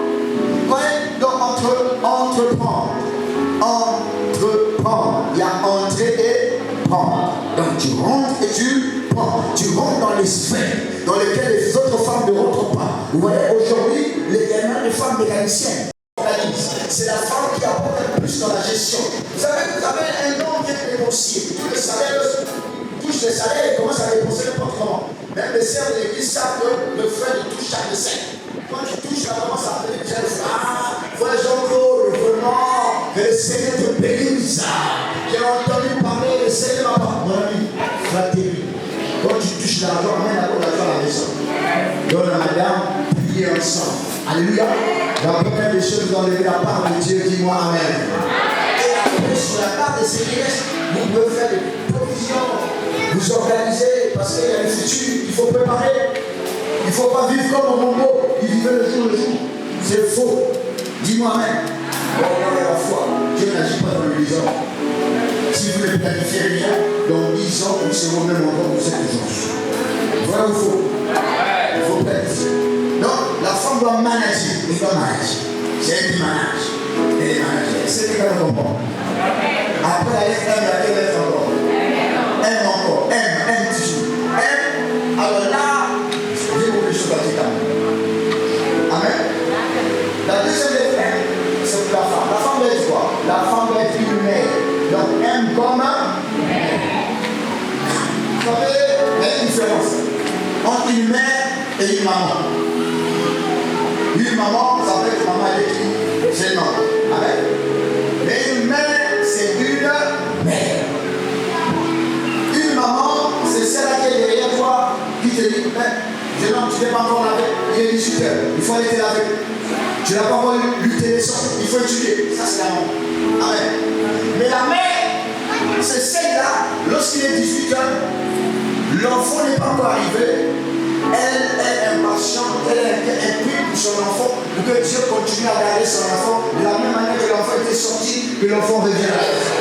Oui, donc entreprendre. Il y a entrer et prendre. Donc tu rentres et tu prends. Tu rentres dans les sphères dans lesquelles les autres femmes ne rentrent pas. Vous voyez, aujourd'hui, il y a des femmes mécaniciennes. C'est la femme qui apporte le plus dans la gestion. Vous savez, un homme vient négocier. Tous les salaires touchent les salaires et commencent à dépenser n'importe comment. Même les sœurs de l'église savent que le frère touche chaque scène. Quand tu touches, la maman s'appelle déjà le frère. Frère Jean-Claude, vraiment, que le Seigneur te bénisse. J'ai entendu parler, le Seigneur m'a pas. Mon ami, flatterie. Quand tu touches l'argent, amène l'argent à la maison. Donne à madame, priez ensemble. Alléluia. La première des choses, vous enlevez la part de Dieu, dis-moi amen. Et après, sur la part de ces pièces, vous pouvez faire des provisions, vous organiser, parce qu'il y a le futur, il faut préparer. Il ne faut pas vivre comme au Mongo, il vivait le jour. C'est faux. Dis-moi amen. La foi, Dieu n'agit pas dans l'illusion. Si vous ne planifiez rien, dans 10 ans, vous serez au même endroit où vous êtes aujourd'hui. Voilà où il faut. Il faut planifier. Donc, la femme doit manager. Elle doit manager. C'est elle qui manage. Elle est manager. C'est quelqu'un qui comprend. Après, elle est encore. Aime encore. Aime toujours. Aime. Alors là, j'ai beaucoup de choses à dire. Amen. La deuxième épreuve, c'est pour la femme. La femme doit être quoi? La femme doit être une mère. Donc, aime comme un. Vous savez, il y a une différence entre une mère et une maman. Une maman, ça peut être maman électrique, c'est non. Amen. Mais une mère, c'est une mère. Une maman, c'est celle qui est derrière toi, qui te dit, jeune homme, tu n'es pas encore lavé, il est 18 heures, il faut aller te laver. Tu n'as pas encore lu tes leçons, il faut étudier. Ça, c'est la maman. Amen. Mais la mère, c'est celle-là, lorsqu'il est 18 heures, l'enfant n'est pas encore arrivé. Elle est impatiente, elle est inquiète pour son enfant, pour que Dieu continue à garder son enfant de la même manière que l'enfant était sorti, que l'enfant revient à la maison.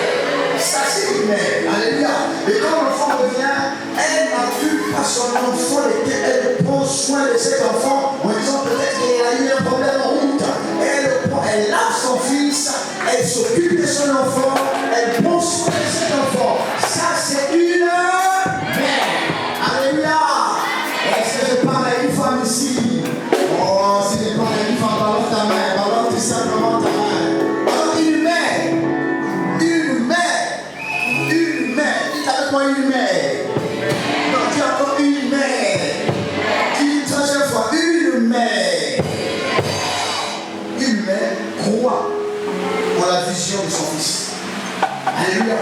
Ça, c'est une mère. Alléluia. Et quand l'enfant revient, elle n'a plus à son enfant, elle prend soin de cet enfant en disant peut-être qu'il a eu un problème en route. Elle lave son fils, elle s'occupe de son enfant, elle prend soin de cet enfant. Ça, c'est une mère. Alléluia. Est-ce que je parle à une femme ici? Oh, si je parle à une femme, balance ta main, balance tout simplement ta main. Alors une mère, vision de son fils. Alléluia.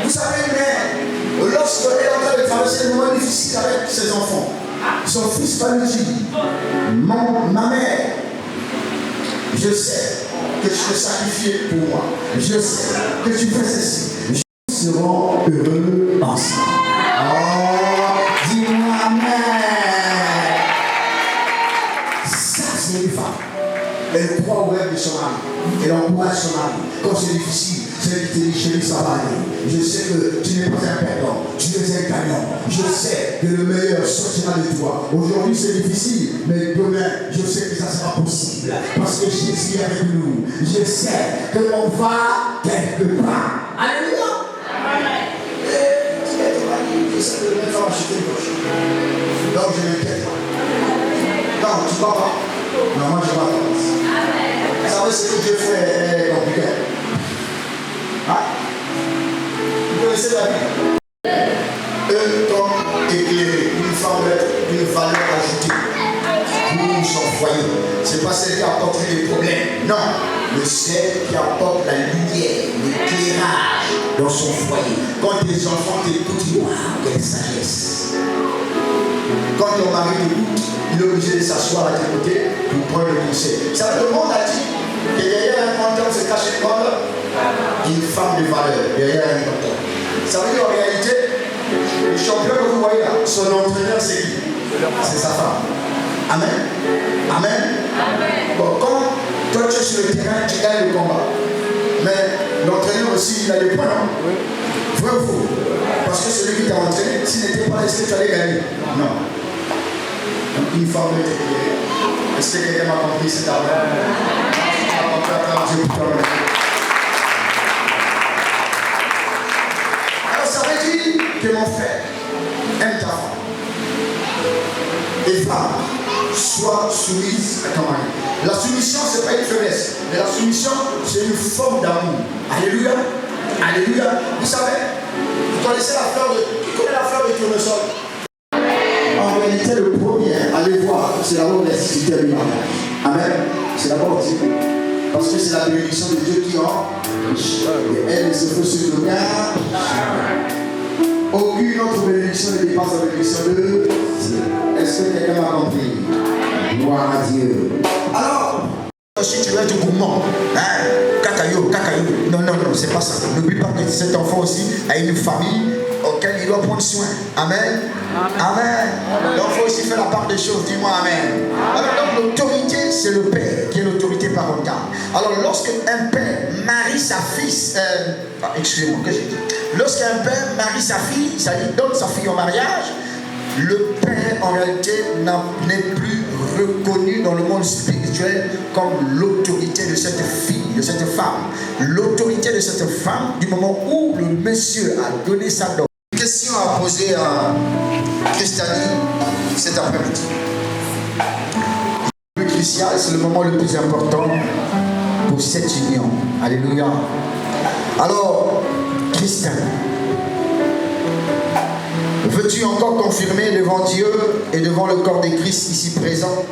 Vous savez, une mère, lorsqu'elle est en train de traverser des moments difficiles avec ses enfants, son fils va lui dire, ma mère, je sais que tu te sacrifies pour moi. Je sais que tu fais ceci. Nous serons heureux ensemble. Oh, dis-moi amen. Ça, c'est une femme. Elle croit au rêve de son mari. Elle encourage son mari. Quand c'est difficile, c'est qui te dit, chérie, ça va aller. Je sais que tu n'es pas un perdant, tu es un gagnant. Je sais que le meilleur sortira de toi. Aujourd'hui, c'est difficile, mais demain, je sais que ça sera possible. Parce que Jésus est avec nous. Je sais que l'on va quelque part. Alléluia. Je sais que le mec va acheter une poche. Donc, je m'inquiète pas. Non, tu ne vas pas. Non, moi, je m'avance. Vous savez ce que Dieu fait est compliqué. Ah. Vous connaissez la Bible? Un homme éclairé, une femme d'une valeur ajoutée pour son foyer. Ce n'est pas celle qui apporte les problèmes. Non, mais celle qui apporte la lumière, l'éclairage dans son foyer. Quand tes enfants t'écoutent, waouh, quelle sagesse. Quand ton mari t'écoute, il est obligé de s'asseoir à tes côtés pour prendre le conseil. Ça, le monde a dit que derrière un grand homme se cache une femme de valeur, derrière un grand homme. Ça veut dire en réalité, le champion que vous voyez là, son entraîneur c'est qui? C'est sa femme. Amen. Amen. Bon, quand toi tu es sur le terrain, tu gagnes le combat. Mais l'entraîneur aussi, il a des points, non? Vrai ou faux? Parce que celui qui t'a entraîné, s'il n'était pas resté, tu allais gagner. Non. Donc une femme est éclairée. Est-ce que quelqu'un m'a compris cet avant? Alors ça veut dire que mon frère aime ta femme. Et femme, sois soumise à ton mari. La soumission, ce n'est pas une faiblesse, mais la soumission, c'est une forme d'amour. Alléluia. Alléluia. Vous savez, vous connaissez la fleur de... Qui connaît la fleur de tournesol? En réalité, le premier, allez voir, c'est d'abord l'instituteur du mariage. Amen. C'est d'abord aussi. Parce que c'est la bénédiction de Dieu qui en. Et elle se fait sur le regard. Aucune autre bénédiction ne dépasse la bénédiction de Dieu. Est-ce que quelqu'un m'a compris? Gloire à Dieu. Alors, si tu veux être gourmand, cacaillou. Non, c'est pas ça. N'oublie pas que cet enfant aussi a une famille auquel il doit prendre soin. Amen. Amen. Donc il faut aussi faire la part des choses. Dis-moi amen. Alors donc l'autorité, c'est le père qui est l'autorité parentale. Alors lorsque un père marie sa fille, excusez-moi, que j'ai dit. Lorsqu'un père marie sa fille, ça dit donne sa fille en mariage, le père en réalité n'est plus reconnu dans le monde spirituel comme l'autorité de cette fille, de cette femme. L'autorité de cette femme, du moment où le monsieur a donné sa donne. Une question à poser à Christani cet après-midi. Le crucial, c'est le moment le plus important pour cette union. Alléluia. Alors, Christani, veux-tu encore confirmer devant Dieu et devant le corps de Christ ici présent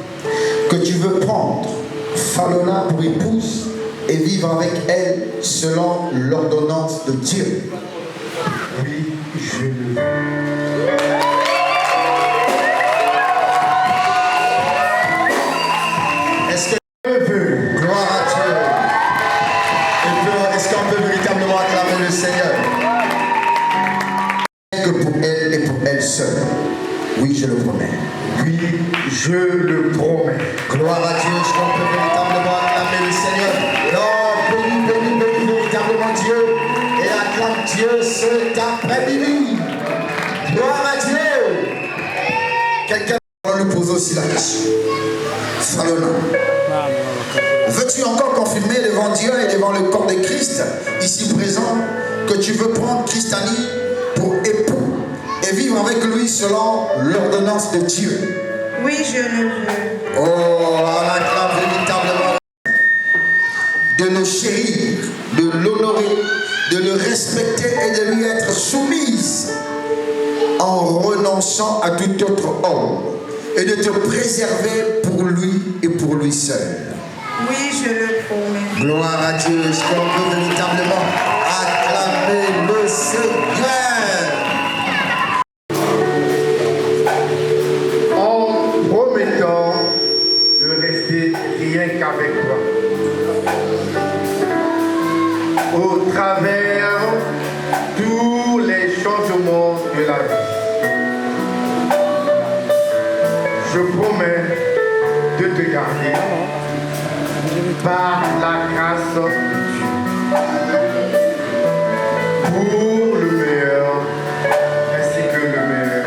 que tu veux prendre Falona pour épouse et vivre avec elle selon l'ordonnance de Dieu? Oui, je le veux. Est-ce que Dieu veut? Gloire à Dieu. Est-ce qu'on peut véritablement acclamer le Seigneur? Que pour elle et pour elle seule. Oui, je le promets. Oui, je le promets. Gloire à Dieu. Est-ce qu'on peut véritablement acclamer le Seigneur? Non, bénis véritablement Dieu et acclame Dieu cet après-midi. Gloire à Dieu. Quelqu'un va nous poser aussi la question. Falona, veux-tu encore confirmer devant Dieu et devant le corps de Christ ici présent que tu veux prendre Christani pour époux et vivre avec lui selon l'ordonnance de Dieu? Oui, je le veux. Oh, on acclame véritablement de le chérir, de l'honorer, de le respecter et de lui être soumise en renonçant à tout autre homme et de te préserver pour lui et pour lui seul. Oui, je le promets. Gloire à Dieu. Est-ce qu'on peut véritablement au travers tous les changements de la vie. Je promets de te garder par la grâce de Dieu pour le meilleur ainsi que le meilleur,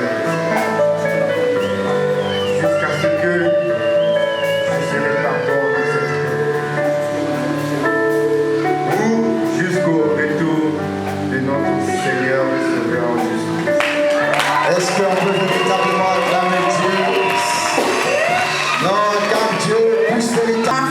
jusqu'à ce que je serai pardon de cette vie, ou jusqu'au retour de notre Seigneur et Sauveur Jésus-Christ. Est-ce qu'on peut véritablement acclamer Dieu? Non, car Dieu puisse véritablement.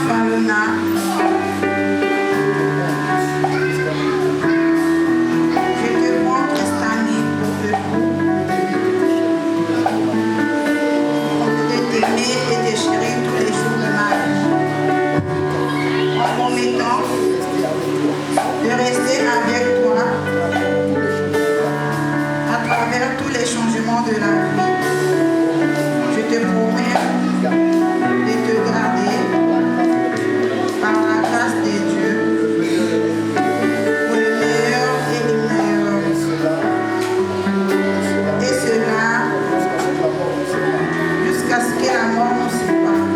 De rester avec toi à travers tous les changements de la vie. Je te promets de te garder par la grâce de Dieu pour le meilleur et le meilleur. Et cela jusqu'à ce que la mort nous sépare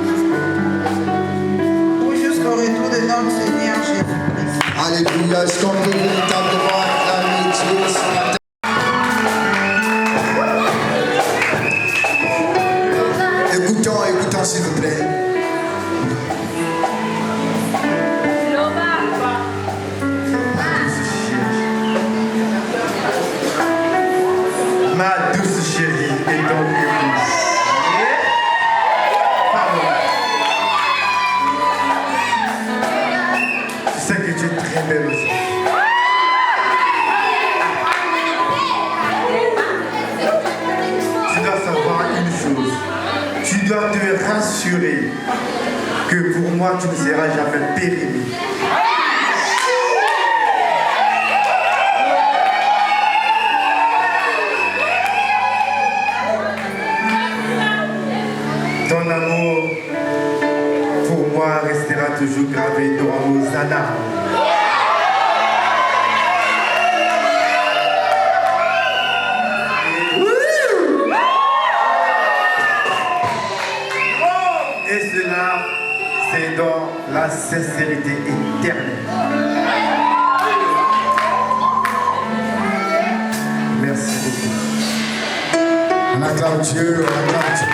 ou jusqu'au retour de notre Seigneur Jésus-Christ. Alléluia, est-ce qu'on peut véritablement acclamer Dieu ce matin? Écoutons s'il vous plaît. Ma douce chérie et ton épouse. Je sais que tu es très belle aussi. Tu dois savoir une chose. Tu dois te rassurer que pour moi, tu ne seras jamais périmé. Ton amour, pour moi, restera toujours gravé dans nos annales. Et cela, c'est dans la sincérité éternelle. Merci beaucoup. On acclame Dieu, on acclame Dieu.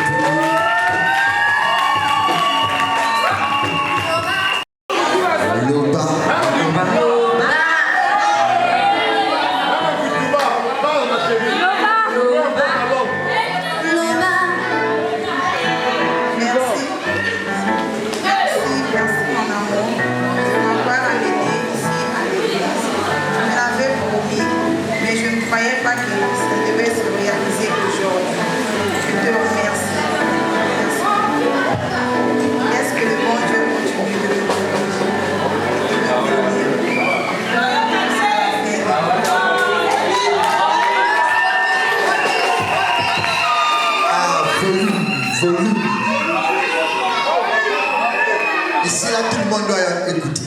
Ici, là, tout le monde doit écouter.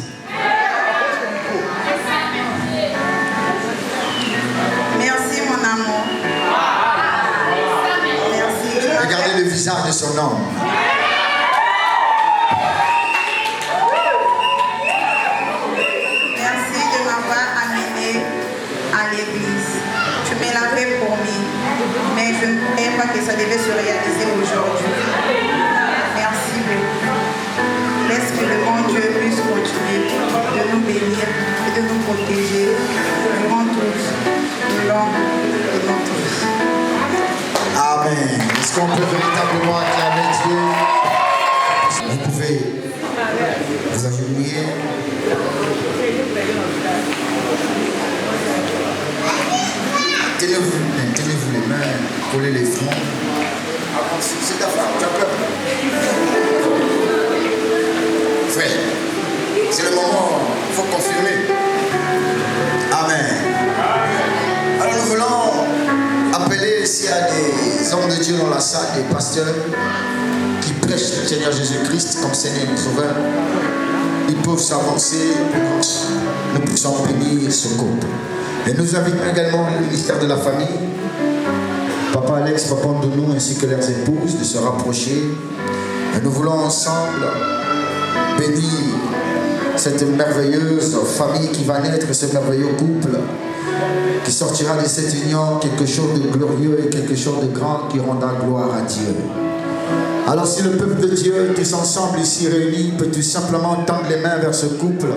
Merci, mon amour. Merci. Regardez le visage de son homme. Merci de m'avoir amené à l'église. Tu me l'avais promis, mais je ne croyais pas que ça devait se réaliser aujourd'hui. Merci beaucoup. Laisse que le bon Dieu puisse continuer de nous bénir et de nous protéger durant tous le long de notre vie. Amen. Est-ce qu'on peut véritablement acclamer Dieu? Vous pouvez vous agenouiller. Tenez-vous les mains, collez les fronts. C'est ta femme, tu as peur. Frère, c'est le moment, il faut confirmer. Amen. Alors nous voulons appeler s'il y a des hommes de Dieu dans la salle, des pasteurs qui prêchent le Seigneur Jésus-Christ comme Seigneur et Sauveur. ils peuvent s'avancer, nous puissions bénir ce couple. Et nous invitons également le ministère de la famille, Papa Alex, Papa Ndonou ainsi que leurs épouses de se rapprocher. Et nous voulons ensemble bénir cette merveilleuse famille qui va naître, ce merveilleux couple qui sortira de cette union quelque chose de glorieux et quelque chose de grand qui rendra gloire à Dieu. Alors si le peuple de Dieu, tous ensemble ici réunis, peut tout simplement tendre les mains vers ce couple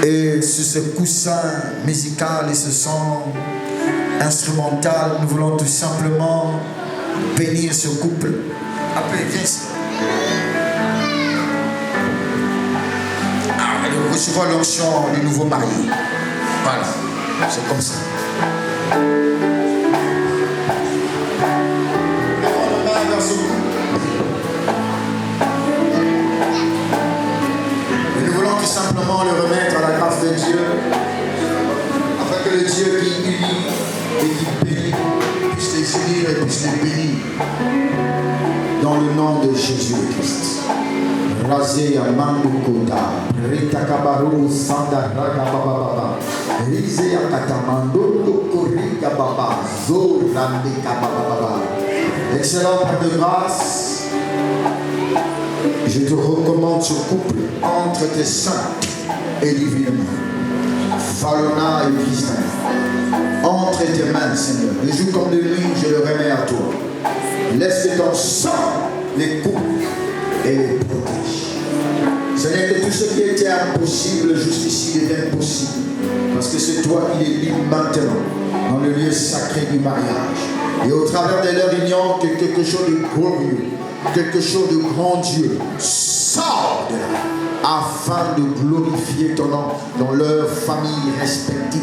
et sur ce coussin musical et ce son instrumental, nous voulons tout simplement bénir ce couple. Après, viens ici. Nous recevons l'onction du nouveau marié. Voilà, c'est comme ça. Et nous voulons tout simplement le remettre à la grâce de Dieu, afin que le Dieu qui unit et qui bénit puisse les unir et puisse les bénir. Dans le nom de Jésus-Christ. Rasé à Mandukota, Ritakabaru Sanda Ragababa, Rizé à Katamando, Korika Baba, Zorande Kababa. Excellent Père de grâce, je te recommande ce couple entre tes saints et divines. Falona et Christin, entre tes mains, Seigneur. Le jour comme de nuit, je le remets à toi. Laisse que ton sang les coupe et les protège. Seigneur, que tout ce qui était impossible jusqu'ici devienne possible. Parce que c'est toi qui les livres maintenant dans le lieu sacré du mariage. Et au travers de leur union, que quelque chose de glorieux, quelque chose de grandiose sort de là, afin de glorifier ton nom dans leurs familles respectives.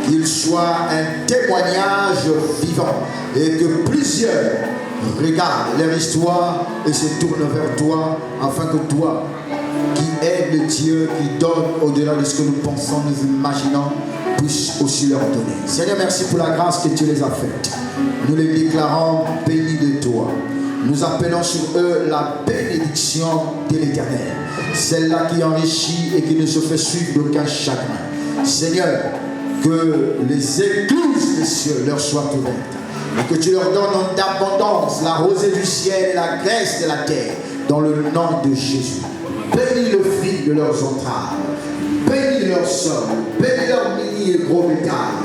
Qu'il soit un témoignage vivant et que plusieurs regardent leur histoire et se tournent vers toi, afin que toi, qui aide le Dieu, qui donne au-delà de ce que nous pensons, nous imaginons, puisse aussi leur donner. Seigneur, merci pour la grâce que tu les as faite. Nous les déclarons bénis de toi. Nous appelons sur eux la bénédiction de l'Éternel, celle-là qui enrichit et qui ne se fait suivre d'aucun chagrin. Seigneur, que les écluses des cieux leur soient ouvertes et que tu leur donnes en abondance la rosée du ciel et la graisse de la terre, dans le nom de Jésus. Bénis le fruit de leurs entrailles, bénis leur sol, bénis leur mini et gros bétail,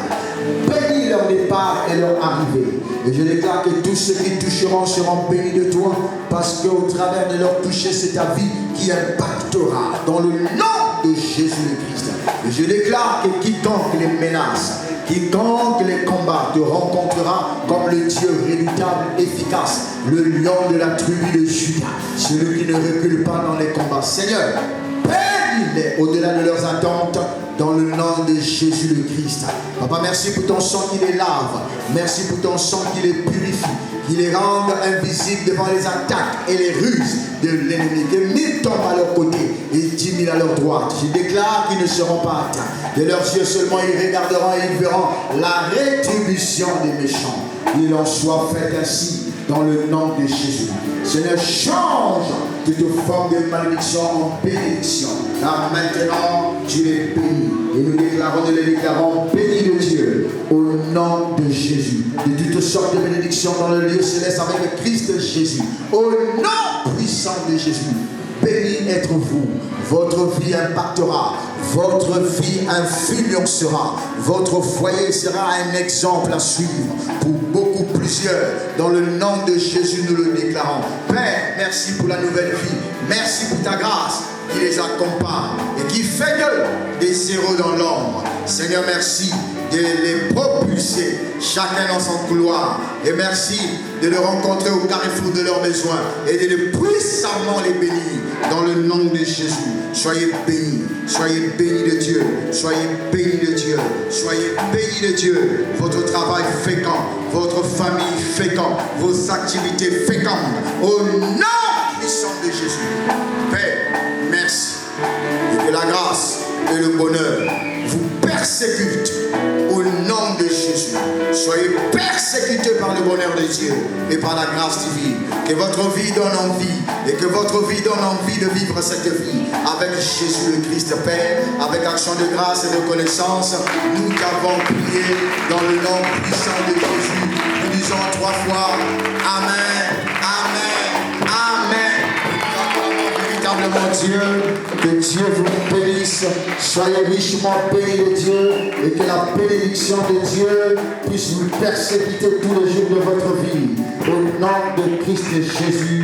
bénis leur départ et leur arrivée. Et je déclare que tous ceux qui toucheront seront bénis de toi, parce qu'au travers de leur toucher, c'est ta vie qui impactera dans le nom de Jésus-Christ. Et je déclare que quiconque les menace, quiconque les combat te rencontrera comme le Dieu redoutable, efficace, le lion de la tribu de Juda, celui qui ne recule pas dans les combats. Seigneur, bénis-les au-delà de leurs attentes, dans le nom de Jésus le Christ. Papa, merci pour ton sang qui les lave. Merci pour ton sang qui les purifie, qui les rende invisibles devant les attaques et les ruses de l'ennemi. Que 1000 tombent à leur côté et 10 000 à leur droite. Je déclare qu'ils ne seront pas atteints. De leurs yeux seulement ils regarderont et ils verront la rétribution des méchants. Il en soit fait ainsi dans le nom de Jésus. Seigneur, change toute forme de malédiction en bénédiction. Là maintenant, tu les bénis. Et nous les déclarons bénis de Dieu au nom de Jésus. De toutes sortes de bénédictions dans le lieu céleste avec le Christ Jésus. Au nom puissant de Jésus. Béni êtes-vous. Votre vie impactera. Votre vie influencera. Votre foyer sera un exemple à suivre pour beaucoup plusieurs. Dans le nom de Jésus, nous le déclarons. Père, merci pour la nouvelle vie. Merci pour ta grâce qui les accompagne et qui fait d'eux des héros dans l'ombre. Seigneur, merci de les propulser, chacun dans son couloir. Et merci de les rencontrer au carrefour de leurs besoins et de les puissamment les bénir dans le nom de Jésus. Soyez bénis de Dieu, soyez bénis de Dieu, soyez bénis de Dieu. Votre travail fécond, votre famille fécond, vos activités fécondes, au nom puissant de Jésus. Père, merci. Et que la grâce et le bonheur vous persécutent au nom de Jésus. Soyez persécutés par par le bonheur de Dieu et par la grâce divine. Que votre vie donne envie et que votre vie donne envie de vivre cette vie avec Jésus le Christ Père, avec action de grâce et de connaissance. Nous t'avons prié dans le nom puissant de Jésus. Nous disons 3 fois Amen, Amen, Amen. Véritablement Dieu, que Dieu vous bénisse, soyez richement bénis de Dieu et que la bénédiction de Dieu puisse vous persécuter tous les jours de votre vie. Au nom de Christ Jésus,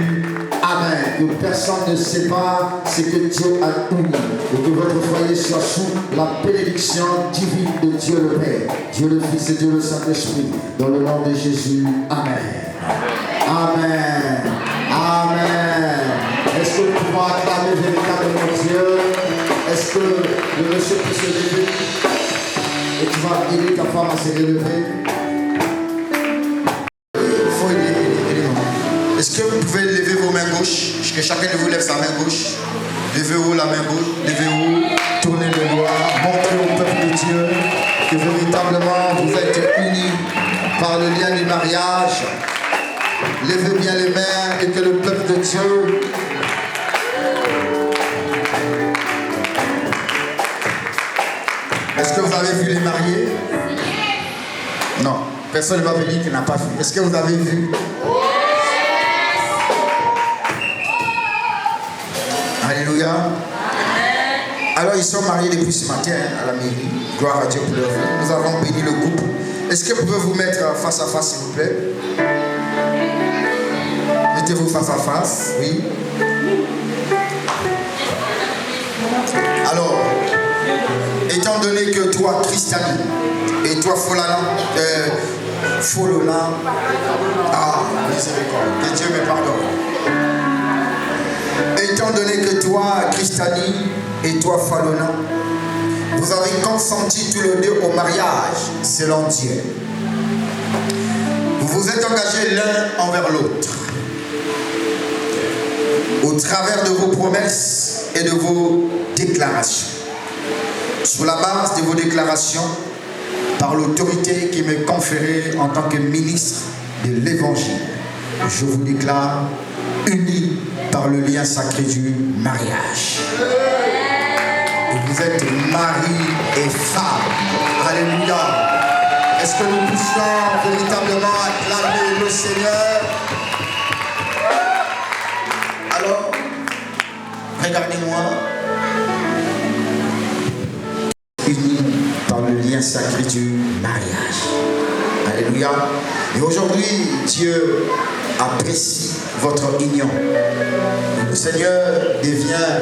Amen. Que personne ne sépare ce que Dieu a uni et que votre foyer soit sous la bénédiction divine de Dieu le Père, Dieu le Fils et Dieu le Saint-Esprit. Dans le nom de Jésus, Amen. Amen. Amen. Est-ce que nous pouvons acclamer véritablement Dieu? Est-ce que le monsieur peut se lever? Et tu vas aider ta femme à se relever? Il faut aider. Est-ce que vous pouvez lever vos mains gauches? Que chacun de vous lève sa main gauche. Levez-vous la main gauche. Levez-vous. Tournez le doigt. Montrez au peuple de Dieu que véritablement vous êtes unis par le lien du mariage. Levez bien les mains et que le peuple de Dieu Est-ce que vous avez vu les mariés? Non. Personne ne va venir qui n'a pas vu. Est-ce que vous avez vu? Alléluia. Alors ils sont mariés depuis ce matin à la mairie. Gloire à Dieu pour leur vie. Nous avons béni le couple. Est-ce que vous pouvez vous mettre face à face s'il vous plaît? Mettez-vous face à face, oui. Alors, étant donné que toi, Christiani, et toi, Folona, miséricorde, que Dieu me pardonne. Étant donné que toi, Christiani, et toi, Folona, vous avez consenti tous les deux au mariage selon Dieu. Vous vous êtes engagés l'un envers l'autre. Au travers de vos promesses et de vos déclarations. Sur la base de vos déclarations, par l'autorité qui m'est conférée en tant que ministre de l'Évangile, je vous déclare unis par le lien sacré du mariage. Et vous êtes mari et femme. Alléluia. Est-ce que nous puissions véritablement acclamer le Seigneur? Alors, regardez-moi. Unis par le lien sacré du mariage. Alléluia. Et aujourd'hui, Dieu apprécie votre union. Le Seigneur devient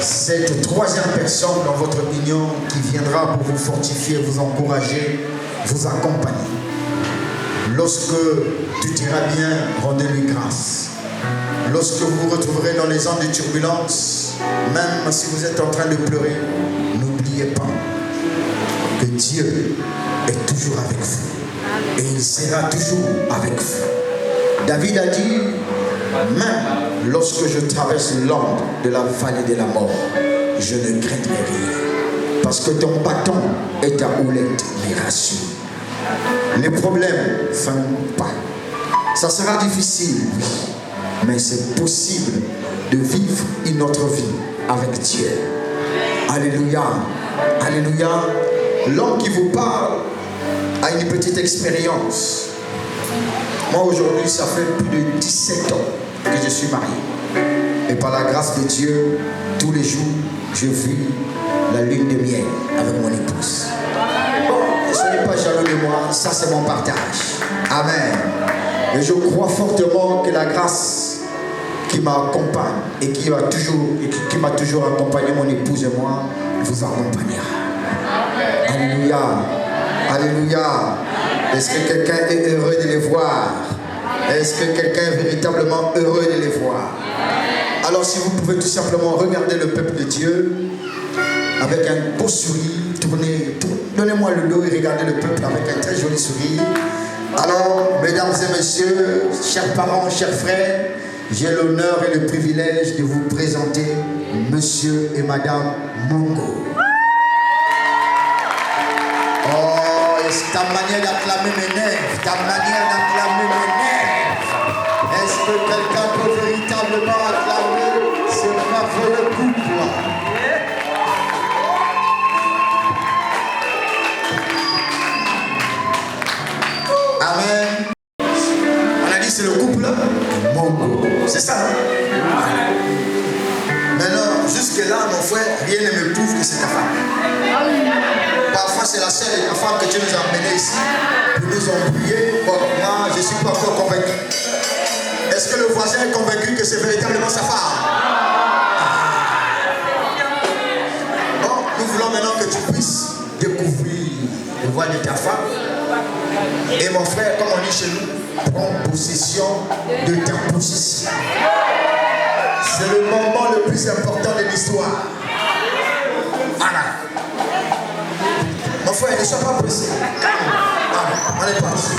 cette troisième personne dans votre union qui viendra pour vous fortifier, vous encourager, vous accompagner. Lorsque tout ira bien, rendez-lui grâce. Lorsque vous vous retrouverez dans les ondes de turbulence, même si vous êtes en train de pleurer, n'oubliez pas que Dieu est toujours avec vous. Et il sera toujours avec vous. David a dit, même lorsque je traverse l'ombre de la vallée de la mort, je ne craindrai rien. Parce que ton bâton et ta houlette me rassurent. Les problèmes ne finiront pas. Ça sera difficile, oui. Mais c'est possible de vivre une autre vie avec Dieu. Alléluia. Alléluia. L'homme qui vous parle a une petite expérience. Moi aujourd'hui, ça fait plus de 17 ans que je suis marié. Et par la grâce de Dieu, tous les jours, je vis la lune de miel avec mon épouse. Bon, ne soyez pas jaloux de moi, ça c'est mon partage. Amen. Et je crois fortement que la grâce qui m'accompagne et qui m'a toujours accompagné, mon épouse et moi, vous accompagnera. Alléluia. Alléluia. Est-ce que quelqu'un est heureux de les voir? Est-ce que quelqu'un est véritablement heureux de les voir? Alors si vous pouvez tout simplement regarder le peuple de Dieu avec un beau sourire, donnez-moi le dos et regardez le peuple avec un très joli sourire. Alors, mesdames et messieurs, chers parents, chers frères, j'ai l'honneur et le privilège de vous présenter Monsieur et Madame Mungo. Oh, et c'est ta manière d'acclamer Ta manière d'acclamer m'énerve. Est-ce que quelqu'un peut véritablement acclamer ce merveilleux couple? Amen. On a dit c'est le couple Mongo. C'est ça, hein? Maintenant, jusque-là, mon frère, rien ne me prouve que c'est ta femme. Parfois, c'est la seule et ta femme que Dieu nous a emmenés ici pour nous embrouiller. Bon, moi, je ne suis pas encore convaincu. Est-ce que le voisin est convaincu que c'est véritablement sa femme? Bon, nous voulons maintenant que tu puisses découvrir le voile de ta femme. Et mon frère, comme on dit chez nous, prends possession de ta possession. C'est le moment le plus important de l'histoire. Voilà. Mon frère, ne sois pas pressé. Voilà, on est parti.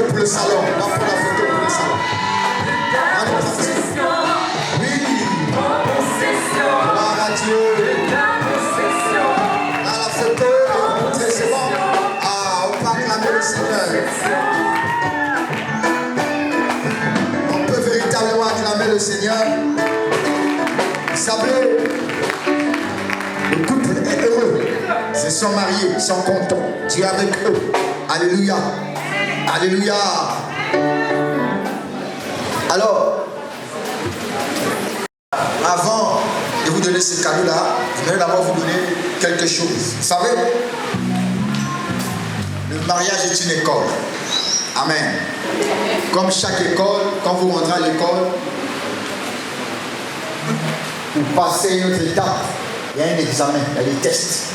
Pour le salon, on va prendre la photo pour le salon. Oui, gloire à Dieu. Dans la photo, c'est bon. Ah, on peut acclamer le Seigneur. On peut véritablement acclamer le Seigneur. Vous savez, le couple est heureux. Ils sont mariés, ils sont contents. Dieu est avec eux. Alléluia. Alléluia. Alors, avant de vous donner ce cadeau-là, je voudrais d'abord vous donner quelque chose. Vous savez, le mariage est une école. Amen. Comme chaque école, quand vous rentrez à l'école, vous passez une autre étape. Il y a un examen, il y a des tests,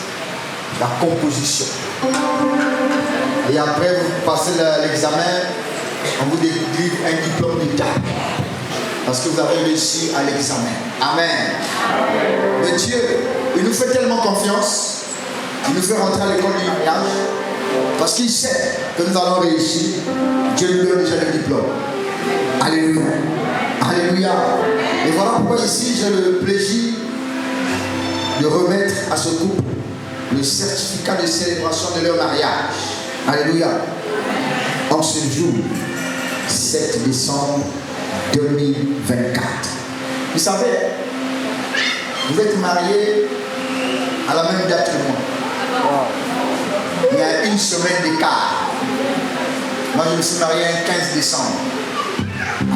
la composition. Et après, vous passez l'examen, on vous délivre un diplôme d'État. Parce que vous avez réussi à l'examen. Amen. Mais Dieu, il nous fait tellement confiance, il nous fait rentrer à l'école du mariage, parce qu'il sait que nous allons réussir. Dieu nous donne déjà le diplôme. Alléluia. Alléluia. Et voilà pourquoi ici, j'ai le plaisir de remettre à ce couple le certificat de célébration de leur mariage. Alléluia. En ce jour, 7 décembre 2024. Vous savez, vous êtes mariés à la même date que moi. Il y a une semaine d'écart. Moi, je me suis marié le 15 décembre.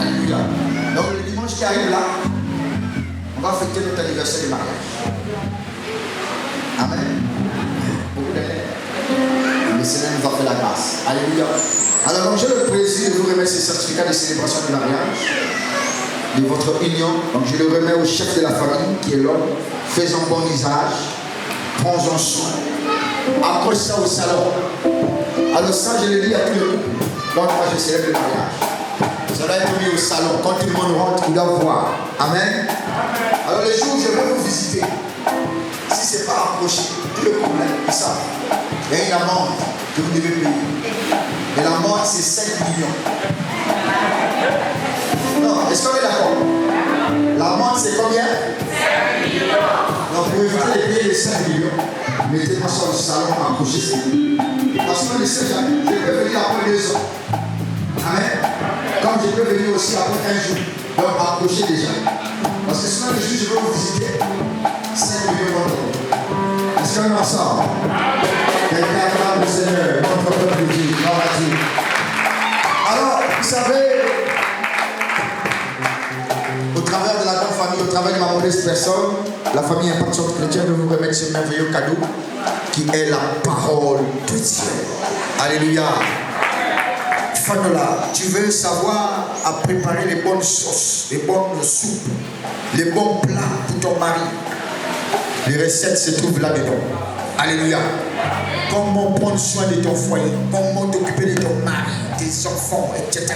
Alléluia. Donc, le dimanche qui arrive là, on va fêter notre anniversaire de mariage. Amen. Beaucoup d'élèves. Le Seigneur nous a fait la grâce. Alléluia. Alors, j'ai le plaisir de vous remettre ce certificat de célébration du mariage, de votre union. Donc, je le remets au chef de la famille, qui est l'homme. Faisons bon usage. Prends-en soin. Accroche ça au salon. Alors, ça, je le dis à tous les couples. Donc, moi, je célèbre le mariage. Ça doit être mis au salon. Quand tout le monde rentre, il doit voir. Amen. Alors, les jours où je vais vous visiter, si ce n'est pas approché, tout le problème, c'est ça. Il y a une amende que vous devez payer. Et l'amende, c'est 5 millions. Non, est-ce qu'on est d'accord? L'amende, c'est combien? 5 millions. Donc, pour éviter de payer les 5 millions, mettez-moi sur le salon approché. Parce que le Seigneur, je peux venir après 2 ans. Amen. Comme je peux venir aussi après 1 jour. Donc, approchez déjà. Parce que sinon, le jour, je vais vous visiter 5 millions d'euros. Est-ce qu'on est ensemble? Quelqu'un acclame le Seigneur, notre peuple dit, gloire à Dieu. Alors, vous savez, au travers de la grande famille, au travers travail de ma modeste personne, la famille Impact Chrétien veut vous remettre ce merveilleux cadeau qui est la parole de Dieu. Alléluia. Fanola, tu veux savoir à préparer les bonnes sauces, les bonnes soupes, les bons plats pour ton mari. Les recettes se trouvent là-dedans. Alléluia. Comment prendre soin de ton foyer, comment t'occuper de ton mari, tes enfants, etc.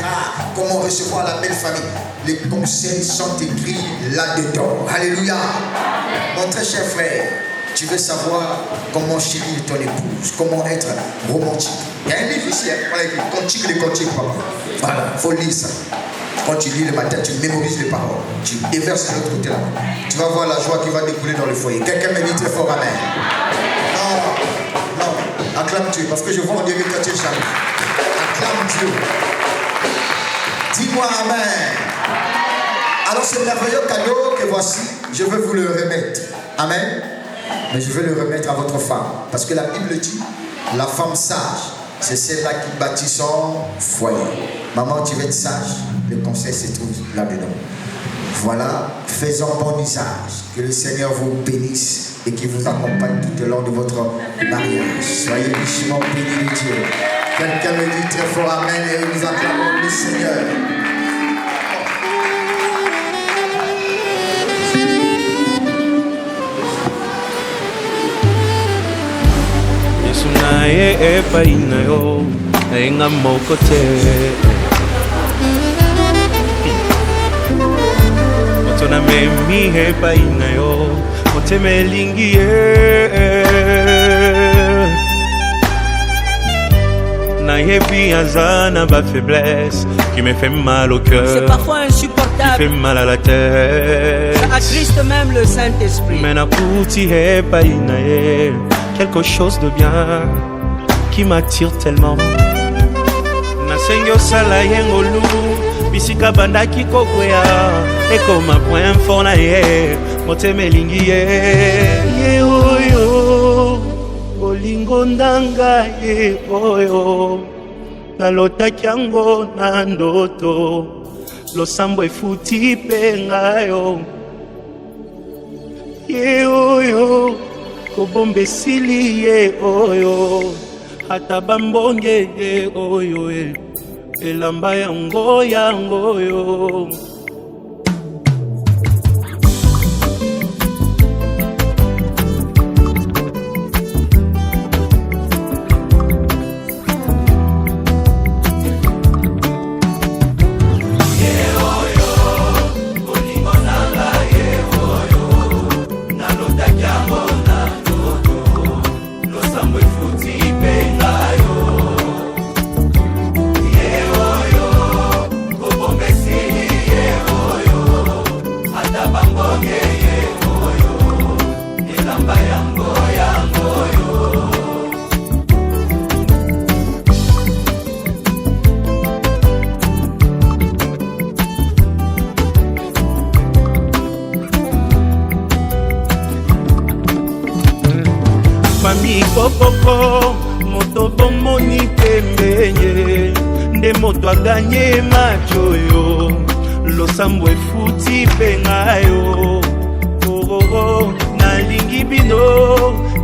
Comment recevoir la belle famille. Les conseils sont écrits là-dedans. Alléluia. Mon très cher frère, tu veux savoir comment chérir ton épouse, comment être romantique. Il y a un livre ici, voilà, Cantique des Cantiques, papa. Voilà, il faut lire ça. Quand tu lis le matin, tu mémorises les paroles. Tu déverses de l'autre côté là. Tu vas voir la joie qui va découler dans le foyer. Quelqu'un me dit très fort amen. Non, acclame Dieu, parce que je vois en Dieu quand tu es charmé. Acclame Dieu. Dis-moi amen. Alors ce merveilleux cadeau que voici, je veux vous le remettre. Amen. Mais je veux le remettre à votre femme. Parce que la Bible dit, la femme sage, c'est celle-là qui bâtit son foyer. Maman, tu veux être sage? Le conseil se trouve là-dedans. Voilà, faisons bon usage. Que le Seigneur vous bénisse et qu'il vous accompagne tout au long de votre mariage. Soyez richement bénis de Dieu. Quelqu'un me dit très fort amen et nous acclamons le Seigneur. Naye epai na yo nayenga moko te moto na memi epai na yo motema elingi ye nayebi aza na ba faiblesse qui me fait mal au cœur. C'est parfois insupportable. Qui fait mal à la tête. Ça attriste même le Saint-Esprit. Mais nakuti epai na ye quelque chose de bien qui m'attire tellement. Nasengi osala yengolu bisika bandaki kokwea ekoma point fort na ye motema elingi ye oyo bolingo ndanga ye oyo nalotaki yango na ndoto losambo efuti mpe ngayo ye oyo kobomba esili ye oyo ata bambonge ye oyo elamba yango yo Koko moto bomoni pembenye nde moto aganye macho yo losambo efuti penga yo nalingi bino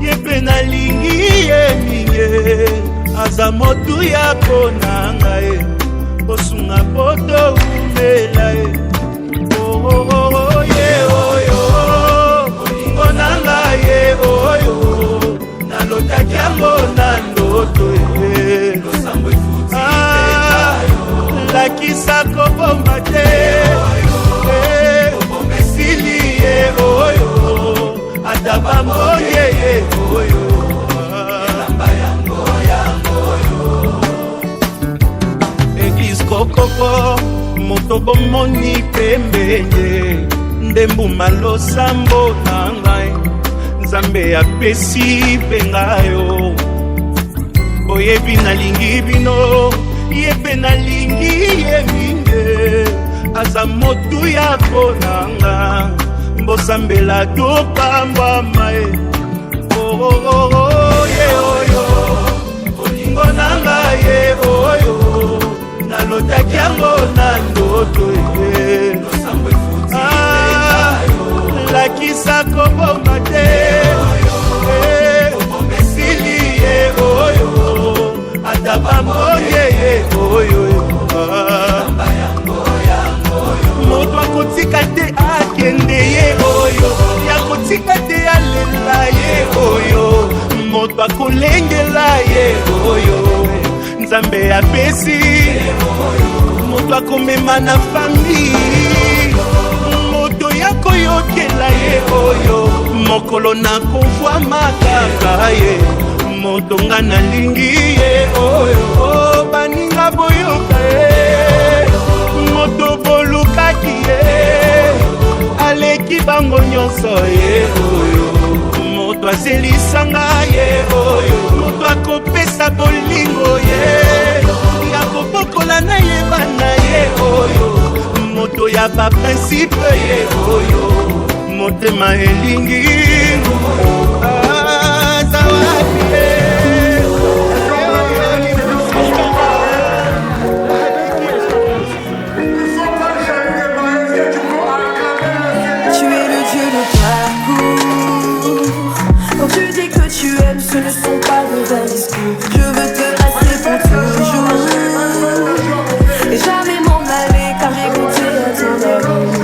yepe nalingi ye minge aza motu ya konanga ye osunga poto umela ye oyo konanga ye oyo nalotaki yango na ndoto lakisa kobomba te esili ye oyo ata bambonge ye oyo eglise kokoko moto bomoni pembenye nde mbuma losambo na ngai Nzambe apesi pengayo oyebi nalingi bino yepe nalingi ye minge aza motu ya konanga mbosambela topambwama ye ye oyo olingo nanga ye oyo nalotaki yango na ndoto ye kolakisa koboma te esili ye oyo ata bamoye ye oyo moto akotika te akende ye oyo yakotika te alela ye oyo moto akolengela ye oyo nzambe apesi moto akomema na fami moto yakoyokela ye oyo mokolo nakovwama kaka ye moto nga nalingi ye oyo baninga boyoka ye moto bolukaki ye aleki bango nyonso ye oyo moto azelisanga ye oyo moto akopesa bolingo ye yakobokola na ye bana ye oyo moto ya baprincipe ye oyo motema elingi azawapi ye Ce ne sont pas de vains discours. Je veux te rester pour toujours et jamais m'en aller car j'ai goûté à ton amour.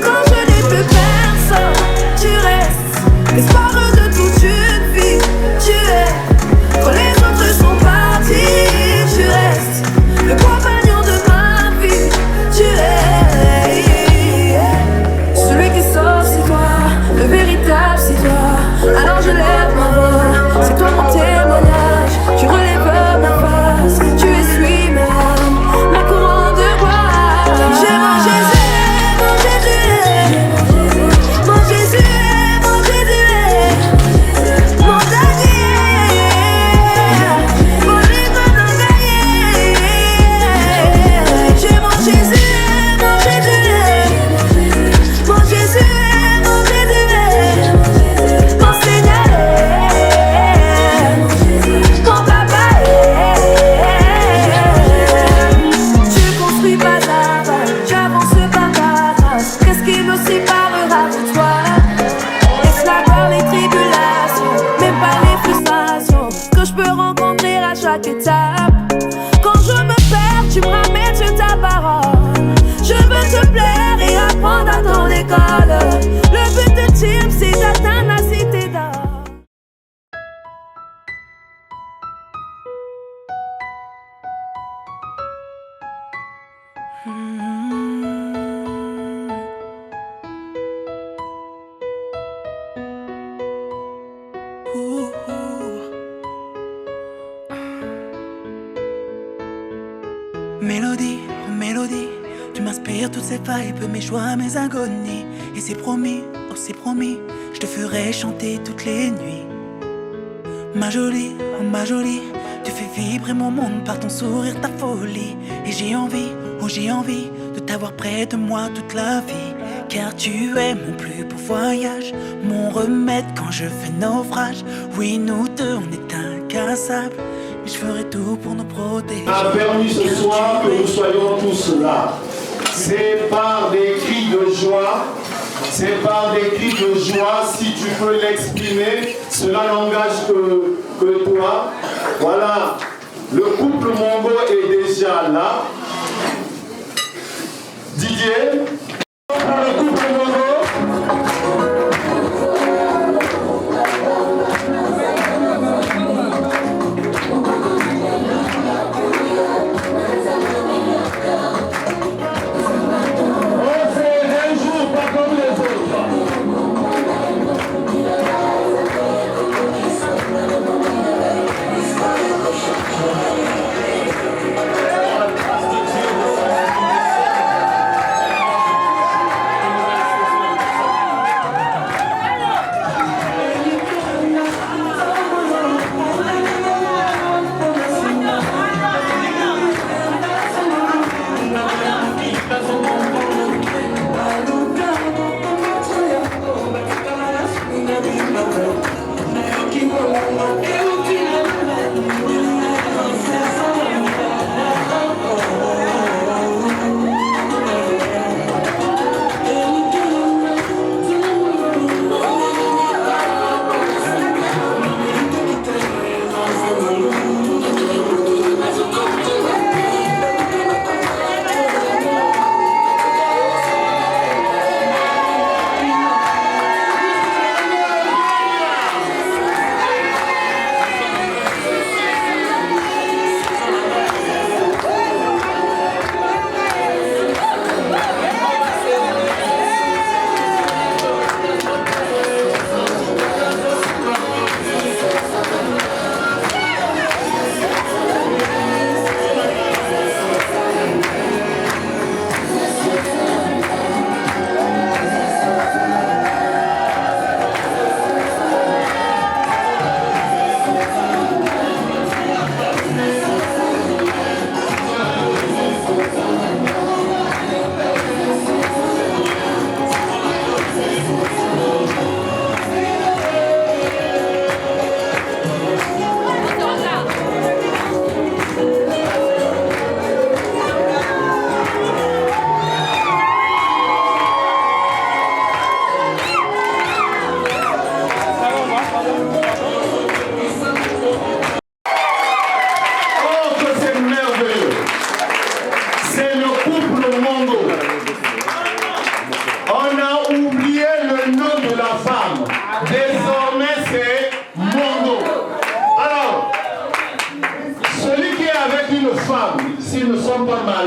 Quand je n'ai plus personne, tu restes l'espoir de toute une vie. Tu es quand les autres sont partis, tu restes le compagnon de ma vie. Tu es celui qui sauve, c'est toi, le véritable, c'est toi. Alors je lève ma voix. C'est toi mon témoignage, tu relèves ma face, tu essuies mes larmes, ma couronne de gloire. J'ai mon Jésus, mon Jésus, mon Jésus, mon Jésus, mon Daniel, mon livre non gagné. J'ai mon Jésus, mon Jésus, mon Jésus, mon Jésus, mon Seigneur. Étape. Quand je me perds, tu me ramènes sur ta parole. Je veux te plaire et apprendre à ton école. Le but ultime, c'est d'atteindre la cité d'or. Mélodie, oh mélodie, tu m'inspires toutes ces vibes, mes joies, mes agonies. Et c'est promis, oh c'est promis, je te ferai chanter toutes les nuits. Ma jolie, oh ma jolie, tu fais vibrer mon monde par ton sourire, ta folie. Et j'ai envie, oh j'ai envie de t'avoir près de moi toute la vie. Car tu es mon plus beau voyage, mon remède quand je fais naufrage. Oui, nous deux, on est incassables. Je ferai tout pour nous protéger. A permis ce soir que nous soyons tous là. C'est par des cris de joie. C'est par des cris de joie, si tu peux l'exprimer, cela n'engage que toi. Voilà, le couple Mongo est déjà là. Didier, pour le couple Mongo.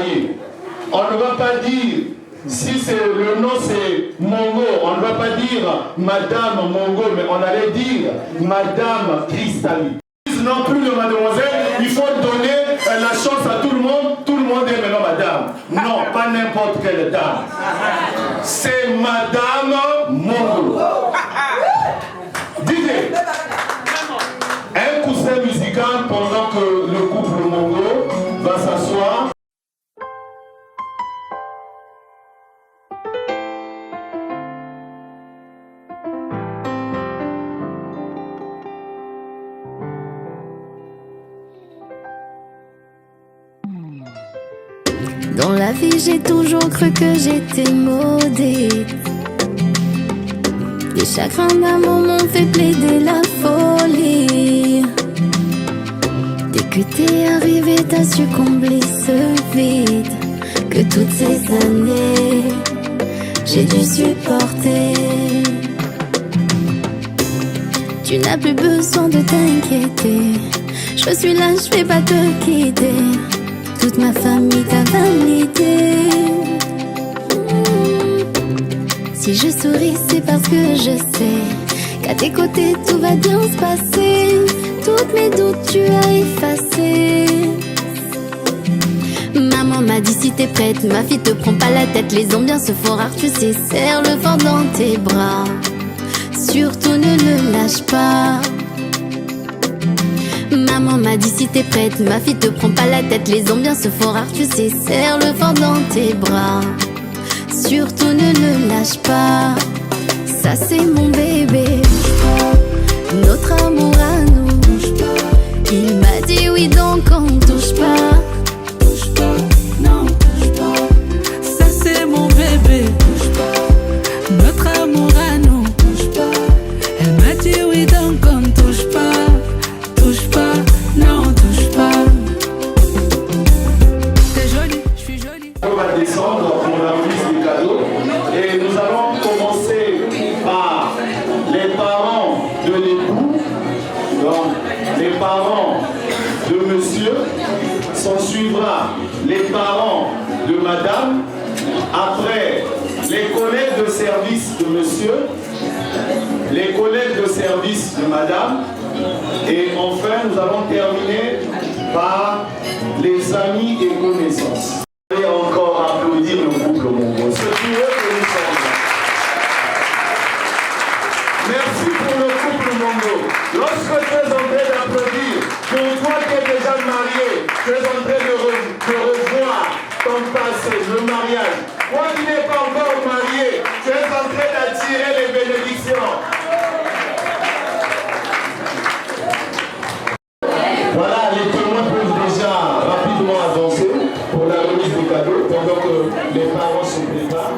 marier. On ne va pas dire, si le nom c'est Mongo, on ne va pas dire Madame Mongo, mais on allait dire Madame Cristalline. Non plus de mademoiselle, il faut donner la chance à tout le monde est maintenant madame. Non, pas n'importe quelle dame. C'est Madame Mongo. Dites, un coussin musical pendant que le couple Mongo va s'asseoir. Dans la vie, j'ai toujours cru que j'étais maudite. Les chagrins d'amour m'ont fait plaider la folie. Dès que t'es arrivé, t'as su combler ce vide que toutes ces années j'ai dû supporter. Tu n'as plus besoin de t'inquiéter. Je suis là, je vais pas te quitter. Toute ma famille t'a validé. Si je souris, c'est parce que je sais qu'à tes côtés tout va bien se passer. Toutes mes doutes tu as effacé. Maman m'a dit si t'es prête, ma fille te prends pas la tête. Les ambiances se font rares, tu sais, serre le fort dans tes bras. Surtout ne le lâche pas. Maman m'a dit si t'es prête, ma fille te prends pas la tête. Les ambiances se font rares, tu sais, serre le fort dans tes bras. Surtout ne le lâche pas. Ça c'est mon bébé, notre amour à nous. Il m'a dit oui donc on touche pas. Touche pas, non touche pas. Ça c'est mon bébé, notre amour à nous. Elle m'a dit oui donc on touche pas. Touche pas, non touche pas. T'es jolie, je suis jolie. On va descendre pour la remise des cadeaux et nous allons commencer par les parents de l'époux. Donc les parents de monsieur, s'en suivra les parents de madame, après les collègues de service de monsieur, les collègues de service de madame. Et enfin, nous allons terminer par les amis et connaissances. Et encore applaudir le couple Mongo. C'est pour eux que nous sommes là. Merci pour le couple Mongo. Lorsque tu es en train d'applaudir, pour toi qui es déjà marié, tu es en train de revoir ton passé, le mariage. Toi qui n'es pas encore marié, tu es en train d'attirer les bénédictions. Voilà, les témoins peuvent déjà rapidement avancer pour la remise des cadeaux pendant que les parents se préparent.